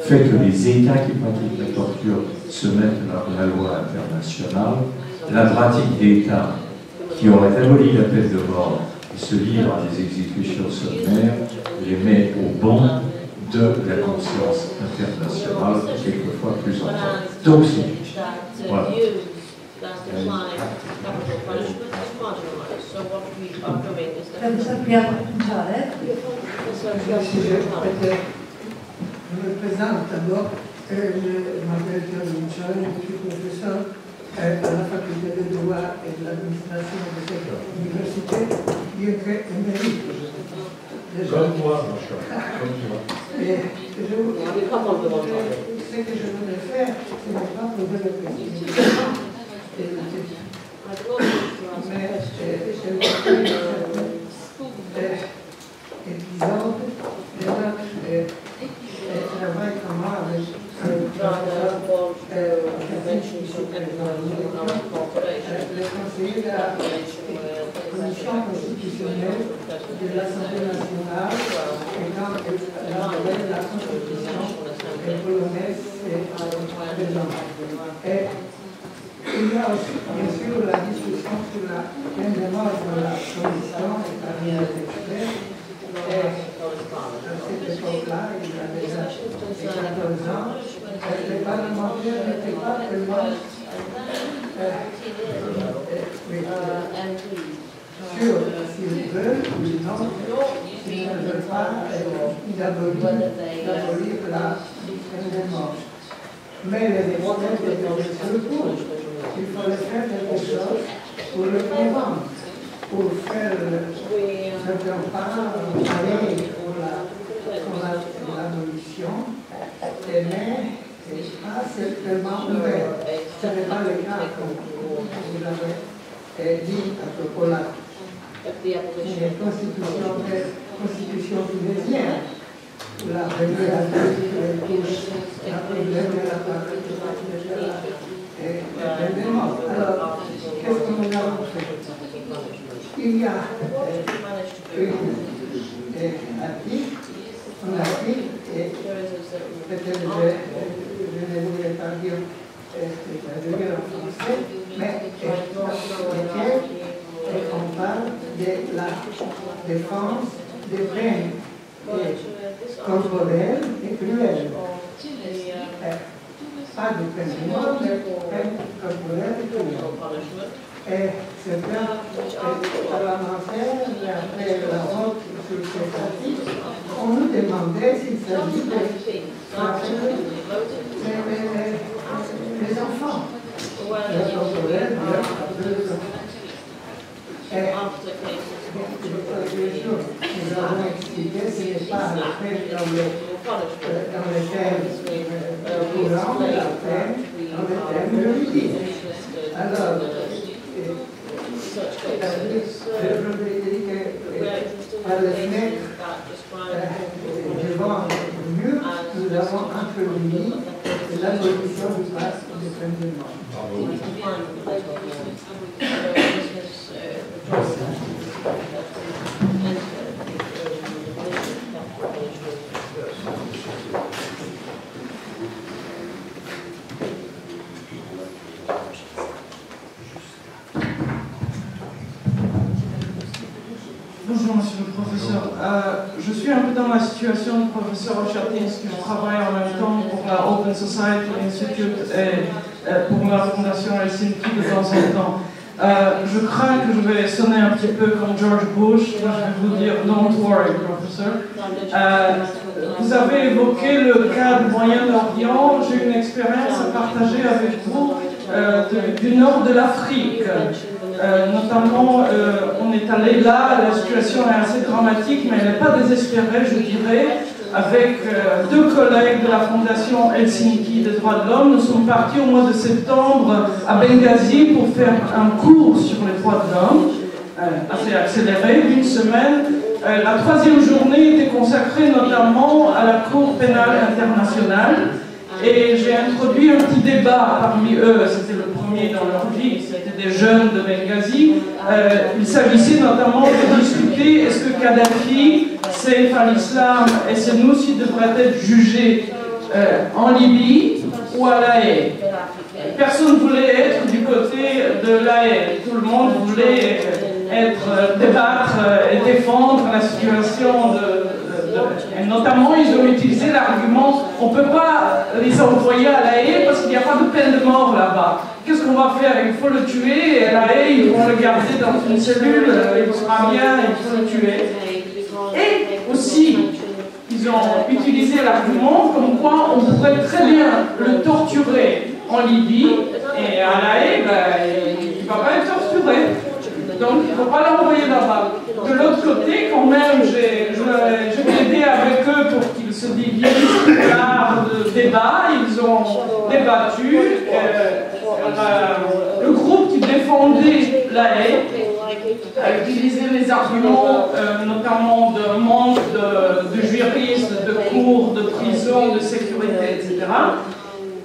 fait que les États qui pratiquent la torture se mettent dans la loi internationale. La pratique d'États qui auraient aboli la peine de mort et se livrent à des exécutions sommaires les met au banc de la conscience internationale, quelquefois plus encore. Donc c'est voilà. Je me présente d'abord, je m'appelle Pierre Michel, je suis professeur à la faculté de droit et de l'administration de cette université, bien qu'émérite. Comme moi, mon cher, comme moi. Et ce que je voudrais faire, c'est ne pas poser de questions. Mais c'est épisode de notre travail commun avec le conseiller de la commission constitutionnelle de l'Assemblée nationale et quand elle a la constitution polonaise et il y a aussi, bien sûr, la discussion sur la peine de mort dans la commission et parmi les experts. Et à cette époque-là, il y a déjà 14 ans, les parlementaires n'étaient pas tellement sûrs s'ils veulent ou non, s'ils ne veulent pas d'abolir la peine de mort. Mais les experts étaient sur le coup. Il fallait faire quelque chose pour le prévendre, pour faire certains pas aller pour l'abolition, mais pas certainement ouvert. Ce n'est pas le cas, comme vous l'avez dit à propos de la constitution tunisienne. La première touche la problème de la partie alors, qu'est-ce que nous avons fait? Il y a un article, et peut-être je ne voulais pas dire en français, mais lequel on parle de la défense des peines corporelles et cruelles. Pas de peine de mort, mais peine corporelle et cruelle. Et certains parlementaires, après la vote sur cet article, on nous demandait s'il s'agit de frapper les enfants. Les corporels, bien frapper les enfants. Et nous avons expliqué que ce n'est pas la peine dans les thèmes courants, mais la peine dans les thèmes juridiques. Alors, je voudrais dire que par les fenêtres devant le mur, nous avons introduit l'abolition du pass de peine de mort. Bonjour Monsieur le Professeur. Je suis un peu dans la situation du professeur Ochatinski. Je travaille en même temps pour la Open Society Institute et pour la Fondation Helsinki de temps en temps. Je crains que je vais sonner un petit peu comme George Bush. Je vais vous dire don't worry, professeur. Vous avez évoqué le cas du Moyen-Orient. J'ai une expérience à partager avec vous du nord de l'Afrique. Notamment, on est allé là, la situation est assez dramatique, mais elle n'est pas désespérée, je dirais. Avec deux collègues de la Fondation Helsinki des droits de l'homme, nous sommes partis au mois de septembre à Benghazi pour faire un cours sur les droits de l'homme, assez accéléré, d'une semaine. La troisième journée était consacrée notamment à la Cour pénale internationale. Et j'ai introduit un petit débat parmi eux, c'était le premier dans leur vie, c'était des jeunes de Benghazi. Il s'agissait notamment de discuter est-ce que Kadhafi, Saif al-Islam et Senussi devraient être jugés en Libye ou à La Haye. Personne ne voulait être du côté de La Haye, tout le monde voulait débattre et défendre la situation et notamment, ils ont utilisé l'argument on ne peut pas les envoyer à La Haye parce qu'il n'y a pas de peine de mort là-bas. Qu'est-ce qu'on va faire? Il faut le tuer et à La Haye, ils vont le garder dans une cellule, il sera bien, il faut le tuer. Et aussi, ils ont utilisé l'argument comme quoi on pourrait très bien le torturer en Libye, et à La Haye, il ne va pas être torturé. Donc il ne faut pas l'envoyer là-bas. De l'autre côté, quand même, j'ai aidé avec eux pour qu'ils se divisent par de débat. Ils ont débattu. Le groupe qui défendait La Haye a utilisé les arguments notamment de manque de juristes, de cours, de prison, de sécurité, etc.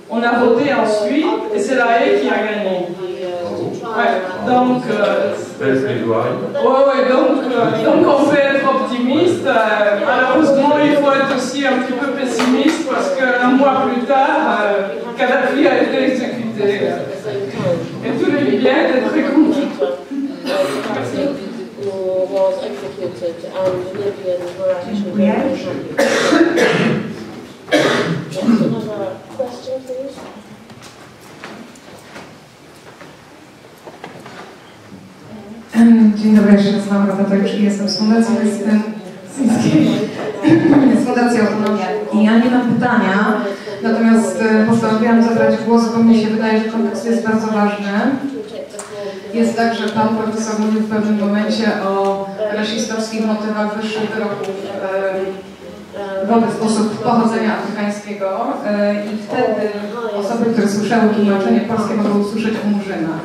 On a voté ensuite et c'est La Haye qui a gagné. Ouais, donc, donc on peut être optimiste. Malheureusement, il faut être aussi un petit peu pessimiste parce qu'un mois plus tard, Kadhafi a été exécuté. Et tous les Libyens étaient très contents. Was executed and Libyans were actually very happy. Yes, another question, please. Dzień dobry, jeszcze raz mam Rotatojuszki, jestem z Fundacji Palestińskiej, z Fundacji Autonomia. I ja nie mam pytania, natomiast postanowiłam zabrać głos, bo mi się wydaje, że kontekst jest bardzo ważny. Jest tak, że pan profesor mówił w pewnym momencie o rasistowskich motywach wyższych wyroków wobec osób pochodzenia afrykańskiego i wtedy osoby, które słyszały tłumaczenie polskie, mogły usłyszeć o murzynach.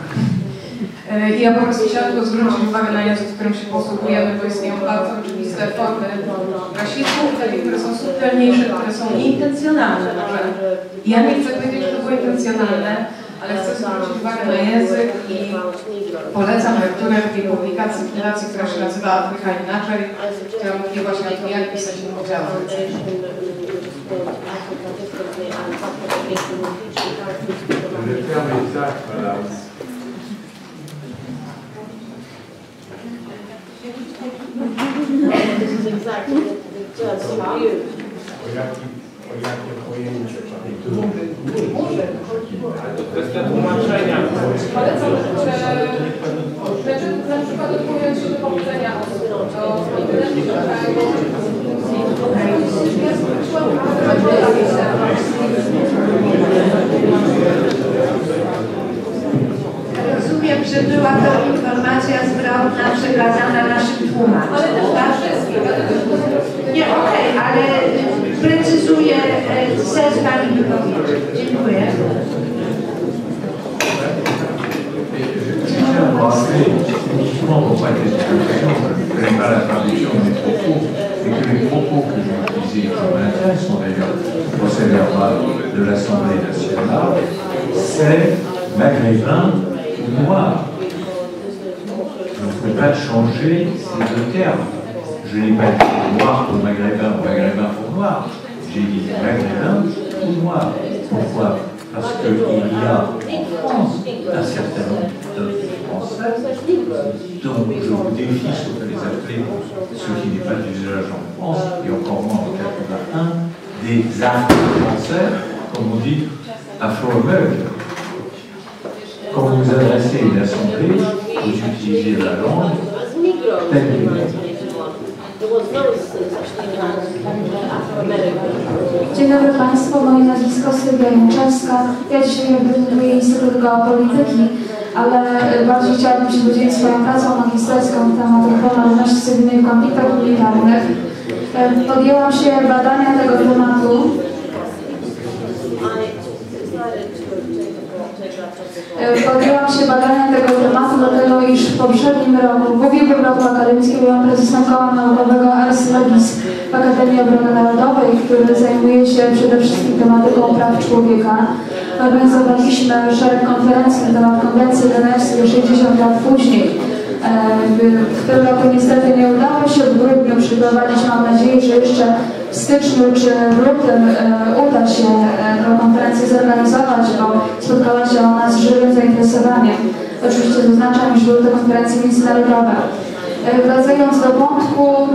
I ja po prostu chciałam tylko zwrócić uwagę na język, w którym się posługujemy, bo istnieją bardzo oczywiste formy rasizmu, takie, które są subtelniejsze, które są nieintencjonalne może. I ja nie chcę powiedzieć, że to było intencjonalne, ale chcę zwrócić uwagę na język i polecam lekturę tej publikacji, która się nazywa Afryka Inaczej, która mówi właśnie o tym, jak pisać podziały. This is exactly the view. O jakie pojęcie pani tu? Kwestia tłumaczenia. Polecam, że na przykład odpowiadać się do powiedzenia Rozumiem, że była to informacja zwrotna przekazana naszym tłumaczom. ale też na wszystkich. Nie, okej, ale precyzuję sens pani wypowiedzi. Dziękuję. Souvent, pour pas être discussion, je ne connais pas la traduction des propos, et que les propos que j'ai utilisés, qui m'intéressent, sont d'ailleurs procès verbal de l'Assemblée nationale, c'est maghrébin ou noir. Je ne pouvais pas changer ces deux termes. Je n'ai pas dit noir pour maghrébin ou maghrébin pour noir. J'ai dit maghrébin ou noir. Pourquoi? Parce qu'il y a en France un certain nombre de Français dont je vous défie, sauf à les appeler, ce qui n'est pas d'usage en France, et encore moins en 81, des afro-français, comme on dit, afro-aveugles. Quand vous vous adressez à une assemblée, vous utilisez la langue telle que Dzień dobry Państwu, moje nazwisko Sylwia Jęczewska. Ja dzisiaj reprezentuję Instytut Geopolityki, ale bardziej chciałabym się podzielić swoją pracą magisterską na temat ochrony ludności cywilnej w konfliktach militarnych. Podjęłam się badania tego tematu. Podjęłam się badania tego tematu, dlatego iż w poprzednim roku, w ubiegłym roku akademickim byłam prezesem koła naukowego Ars Legis w Akademii Obrony Narodowej, który zajmuje się przede wszystkim tematyką praw człowieka. Organizowaliśmy szereg konferencji na temat konwencji genewskiej 60 lat później. W tym roku niestety nie udało się w grudniu przyprowadzić. Mam nadzieję, że jeszcze w styczniu czy w lutym uda się tę konferencję zorganizować, bo spotkała się ona z żywym zainteresowaniem. Oczywiście zaznaczam, że były to konferencje międzynarodowe. Wracając do wątku,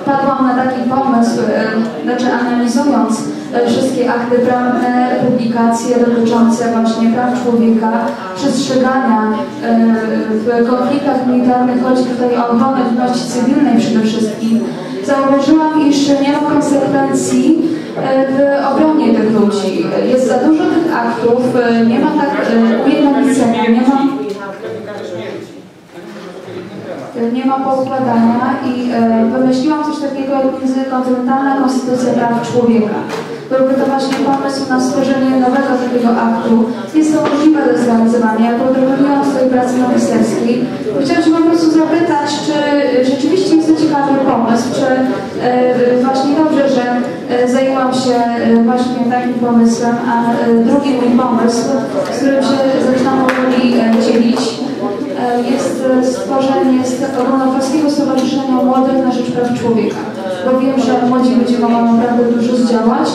padłam na taki pomysł, znaczy analizując wszystkie akty prawne, publikacje dotyczące właśnie praw człowieka, przestrzegania w konfliktach militarnych, chodzi tutaj o ochronę ludności cywilnej przede wszystkim, zauważyłam, iż nie ma konsekwencji w obronie tych ludzi. Jest za dużo tych aktów, nie ma tak ujednolicenia, nie ma poukładania i wymyśliłam coś takiego jak międzykontynentalna konstytucja praw człowieka. Byłby to właśnie pomysł na stworzenie nowego takiego aktu. Jest to możliwe do zrealizowania. Jak podrobiłam swojej pracy magisterskiej, chciałam się po prostu zapytać, czy rzeczywiście jest to ciekawy pomysł, czy właśnie dobrze, że zajęłam się właśnie takim pomysłem, a drugi mój pomysł, z którym się zaczynam powoli dzielić, jest stworzenie Ogólnopolskiego Stowarzyszenia Młodych na Rzecz Praw Człowieka, bo wiem, że młodzi ludzie mogą naprawdę dużo zdziałać.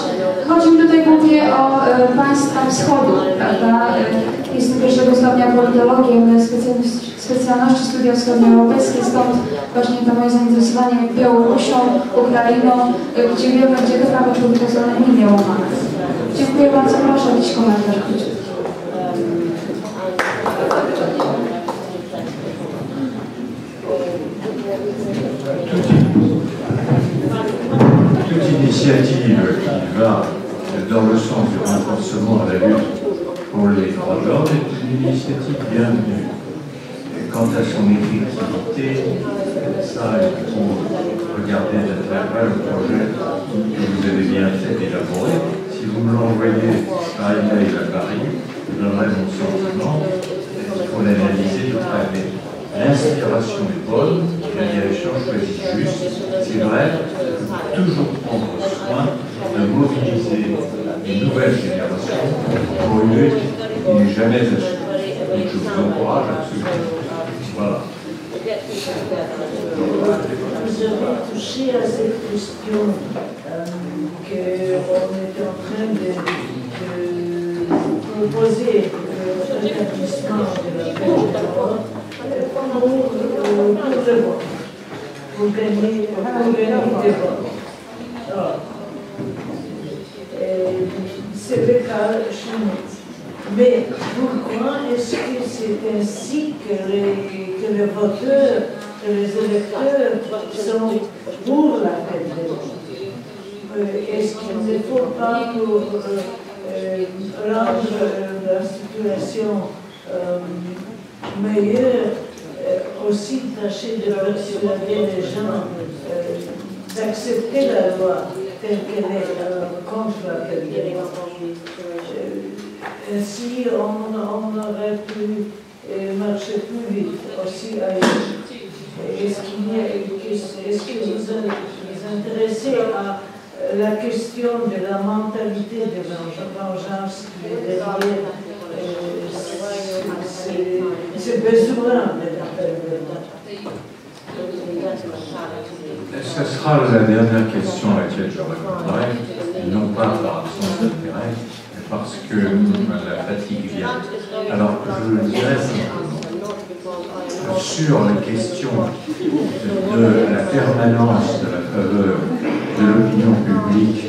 Chodzi mi tutaj głównie o państwa wschodu, prawda? Jestem pierwszego stopnia politologiem specjalności studia wschodnioeuropejskie, stąd właśnie to moje zainteresowanie Białorusią, Ukrainą, gdzie wiemy, gdzie te prawa człowieka są najmniej łamane. Dziękuję bardzo, proszę jakiś komentarz. Toute initiative qui va dans le sens du renforcement de la lutte pour les droits de l'homme est une initiative bienvenue. Et quant à son effectivité, ça, il faut regarder de très près le projet que vous avez bien fait d'élaborer. Si vous me l'envoyez par email à Paris, je vous donnerai mon sentiment. Il faut l'analyser de très près. L'inspiration est bonne, la direction choisit juste. C'est vrai, il faut toujours prendre soin de mobiliser les nouvelles générations pour une lutte qui n'est jamais achevée. Donc je vous encourage absolument. Voilà. Vous avez touché à cette question qu'on est en train de proposer le rétablissement de la peine de mort pour gagner des votes. C'est le cas chez nous. Mais pourquoi est-ce que c'est ainsi que les voteurs, que les électeurs sont pour la peine de mort? Est-ce qu'il ne faut pas pour rendre la situation meilleure aussi tâcher de persuader les gens d'accepter la loi telle qu'elle est contre la peine de mort? Ainsi, on aurait pu marcher plus vite aussi ailleurs. Est-ce que vous êtes intéressés à la question de la mentalité de vengeance qui est derrière ces besoins de la peine de mort? Ce sera la dernière question à laquelle je répondrai, non pas par absence d'intérêt, mais parce que la fatigue vient. Alors, je le dirais simplement, sur la question de la permanence de la faveur de l'opinion publique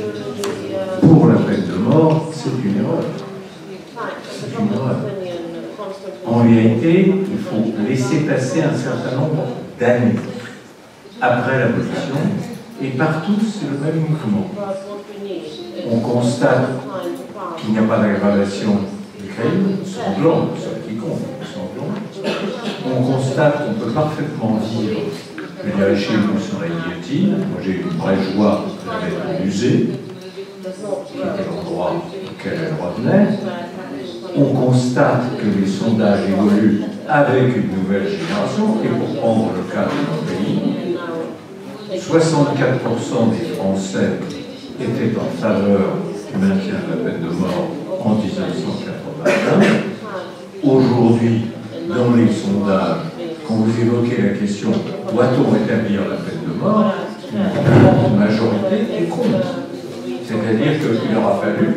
pour la peine de mort, c'est une erreur. C'est une erreur. En vérité, il faut laisser passer un certain nombre d'années après l'abolition, et partout c'est le même mouvement. On constate qu'il n'y a pas d'aggravation du crime, sanglant, c'est ça qui compte, sanglant. On constate qu'on peut parfaitement vivre, je dirais chez nous, sur la guillotine. Moi j'ai eu une vraie joie d'être au musée, qui était l'endroit auquel elle revenait. On constate que les sondages évoluent avec une nouvelle génération, et pour prendre le cas de notre pays, 64% des Français étaient en faveur du maintien de la peine de mort en 1981. Aujourd'hui, dans les sondages, quand vous évoquez la question « doit-on rétablir la peine de mort ?», une majorité est contre. C'est-à-dire qu'il aura fallu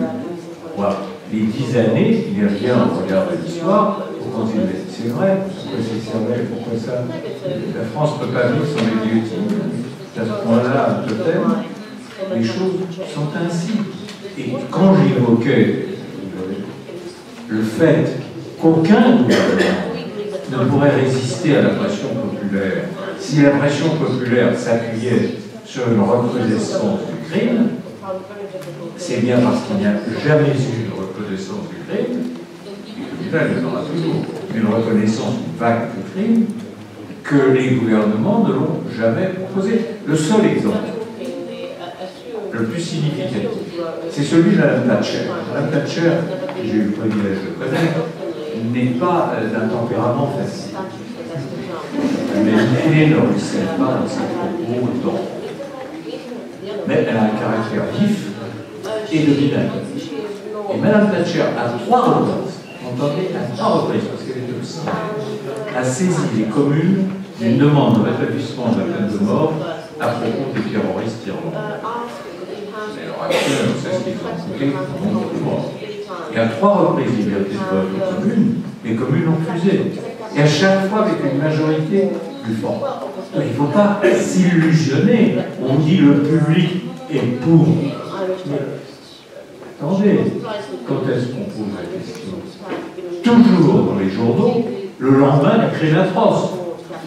les 10 années, il y a bien au regard de l'histoire, pour continuer. C'est vrai, pourquoi c'est vrai, pourquoi ça? La France ne peut pas vivre sans les guillotines. À ce point-là, totem, les choses sont ainsi. Et quand j'évoquais le fait qu'aucun gouvernement ne pourrait résister à la pression populaire, si la pression populaire s'appuyait sur une recrudescence du crime, c'est bien parce qu'il n'y a jamais eu de reconnaissance du crime, et là, il y en aura toujours une reconnaissance vague du crime, que les gouvernements ne l'ont jamais proposé. Le seul exemple, le plus significatif, c'est celui de Mme Thatcher. Mme Thatcher, j'ai eu le privilège de connaître, n'est pas d'un tempérament facile. Mais elle ne recèle pas dans ses propos autant. Mais elle a un caractère vif et dominateur. Et Mme Thatcher, à 3 reprises, entendez, à 3 reprises, parce qu'elle est aussi, a saisi les communes d'une demande de rétablissement de la peine de mort à propos des terroristes irlandais. On sait ce qu'ils ont coûté au nombre de morts. Et à 3 reprises, liberté de vote aux communes, les communes ont refusé. Et à chaque fois avec une majorité plus forte. Donc, il ne faut pas s'illusionner. On dit le public est pour. Attendez, quand est-ce qu'on pose la question? Toujours dans les journaux, le lendemain, la crime atroce.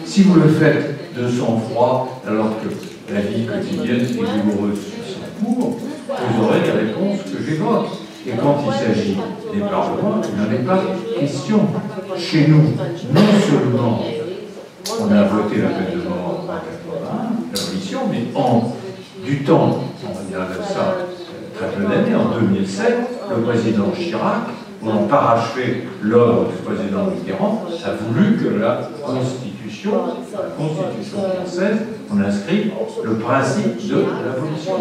Si vous le faites de sang-froid, alors que la vie quotidienne est douloureuse sur son cours, vous aurez les réponses que j'évoque. Et quand il s'agit des parlements, il n'en est pas question. Chez nous, non seulement on a voté la peine de mort en 1981, l'abolition, mais du temps, on a ça très peu d'années, en 2007, le président Chirac, pour parachever l'ordre du président Mitterrand, a voulu que la Constitution française, on inscrit le principe de l'abolition.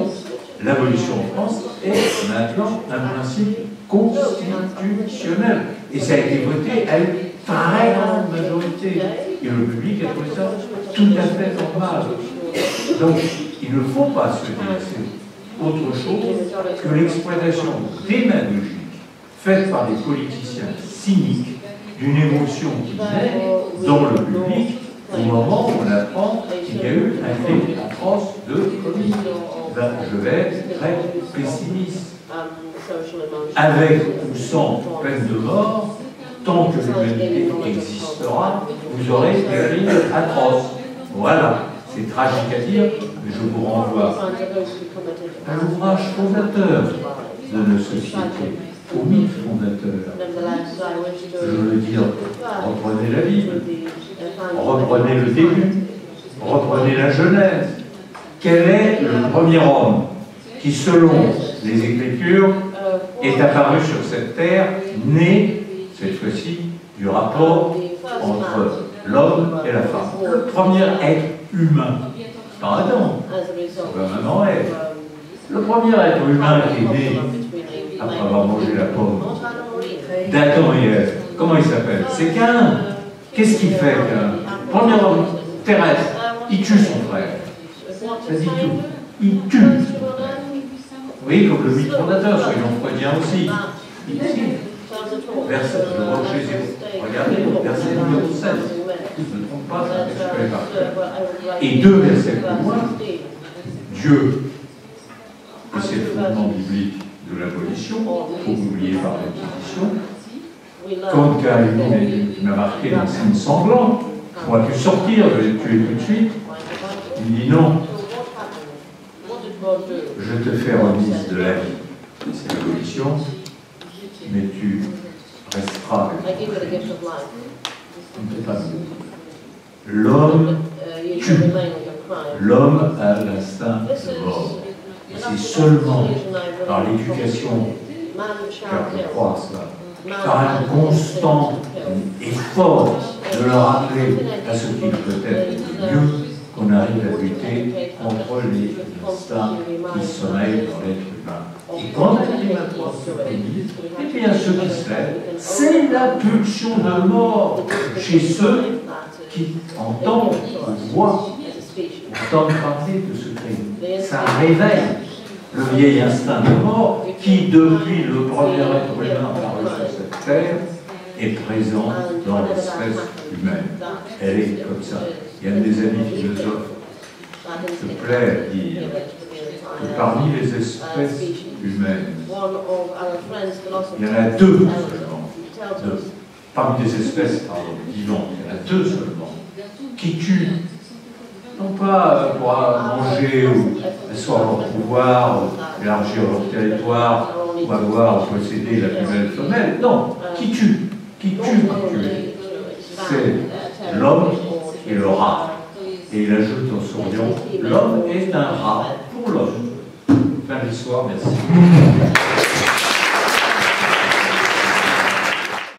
L'abolition en France est maintenant un principe constitutionnel. Et ça a été voté à une très grande majorité. Et le public a trouvé ça tout à fait normal. Donc, il ne faut pas se dire autre chose que l'exploitation démagogique faite par des politiciens cyniques d'une émotion qui naît dans le public au moment où on apprend qu'il y a eu un crime atroce de Covid. Ben, je vais être très pessimiste. Avec ou sans peine de mort, tant que l'humanité existera, vous aurez des crimes atroces. Voilà, c'est tragique à dire, mais je vous renvoie à l'ouvrage fondateur de nos sociétés, au mythe fondateur. Je veux dire, reprenez la Bible, reprenez le début, reprenez la Genèse. Quel est le premier homme qui, selon les Écritures, est apparu sur cette terre, né, cette fois-ci, du rapport entre l'homme et la femme? Le premier être humain, pas Adam, pas maman Ève. Le premier être humain qui est né après avoir mangé la pomme d'Adam et Ève, comment il s'appelle? C'est Caïn. Qu'est-ce qu'il fait, Caïn? Premier homme terrestre, il tue son frère. Ça dit tout. Il tue. Oui, comme le mythe fondateur, soyons freudiens aussi. Ici, verset, je vois chez vous. Regardez, verset numéro 16. Je ne me trompe pas, ça je connais pas. Et 2 versets plus loin, Dieu, et c'est le fondement biblique de l'abolition, faut oublier par l'abolition, quand Caïn m'a marqué d'un signe sanglant, on a pu sortir, je l'ai tué tout de suite, il dit non. Je te fais remise de la vie. C'est l'abolition, mais tu resteras. On ne peut pas mieux. L'homme tue. L'homme a l'instinct de mort. Et c'est seulement par l'éducation, car je crois à cela, par un constant effort de le rappeler à ce qu'il peut être le mieux, qu'on arrive à lutter contre les instincts qui sommeillent dans l'être humain. Et quand la crime atroce se produit, eh bien, ce qui se lève, c'est la pulsion de mort chez ceux qui entendent ou voient, entendent parler de ce crime. Ça réveille le vieil instinct de mort qui, depuis le premier être humain apparu sur cette terre, est présent dans l'espèce humaine. Elle est comme ça. Il y a un des amis philosophes se plaît à dire que parmi les espèces humaines, il y en a 2 seulement. Parmi les espèces vivantes, il y en a 2 seulement qui tuent non pas pour manger ou asseoir leur pouvoir, ou élargir leur territoire, ou avoir possédé la plus belle femelle. Non, qui tue pour tuer. C'est l'homme et le rat. Et il ajoute en souriant, l'homme est un rat pour l'homme. Fin de l'histoire, merci.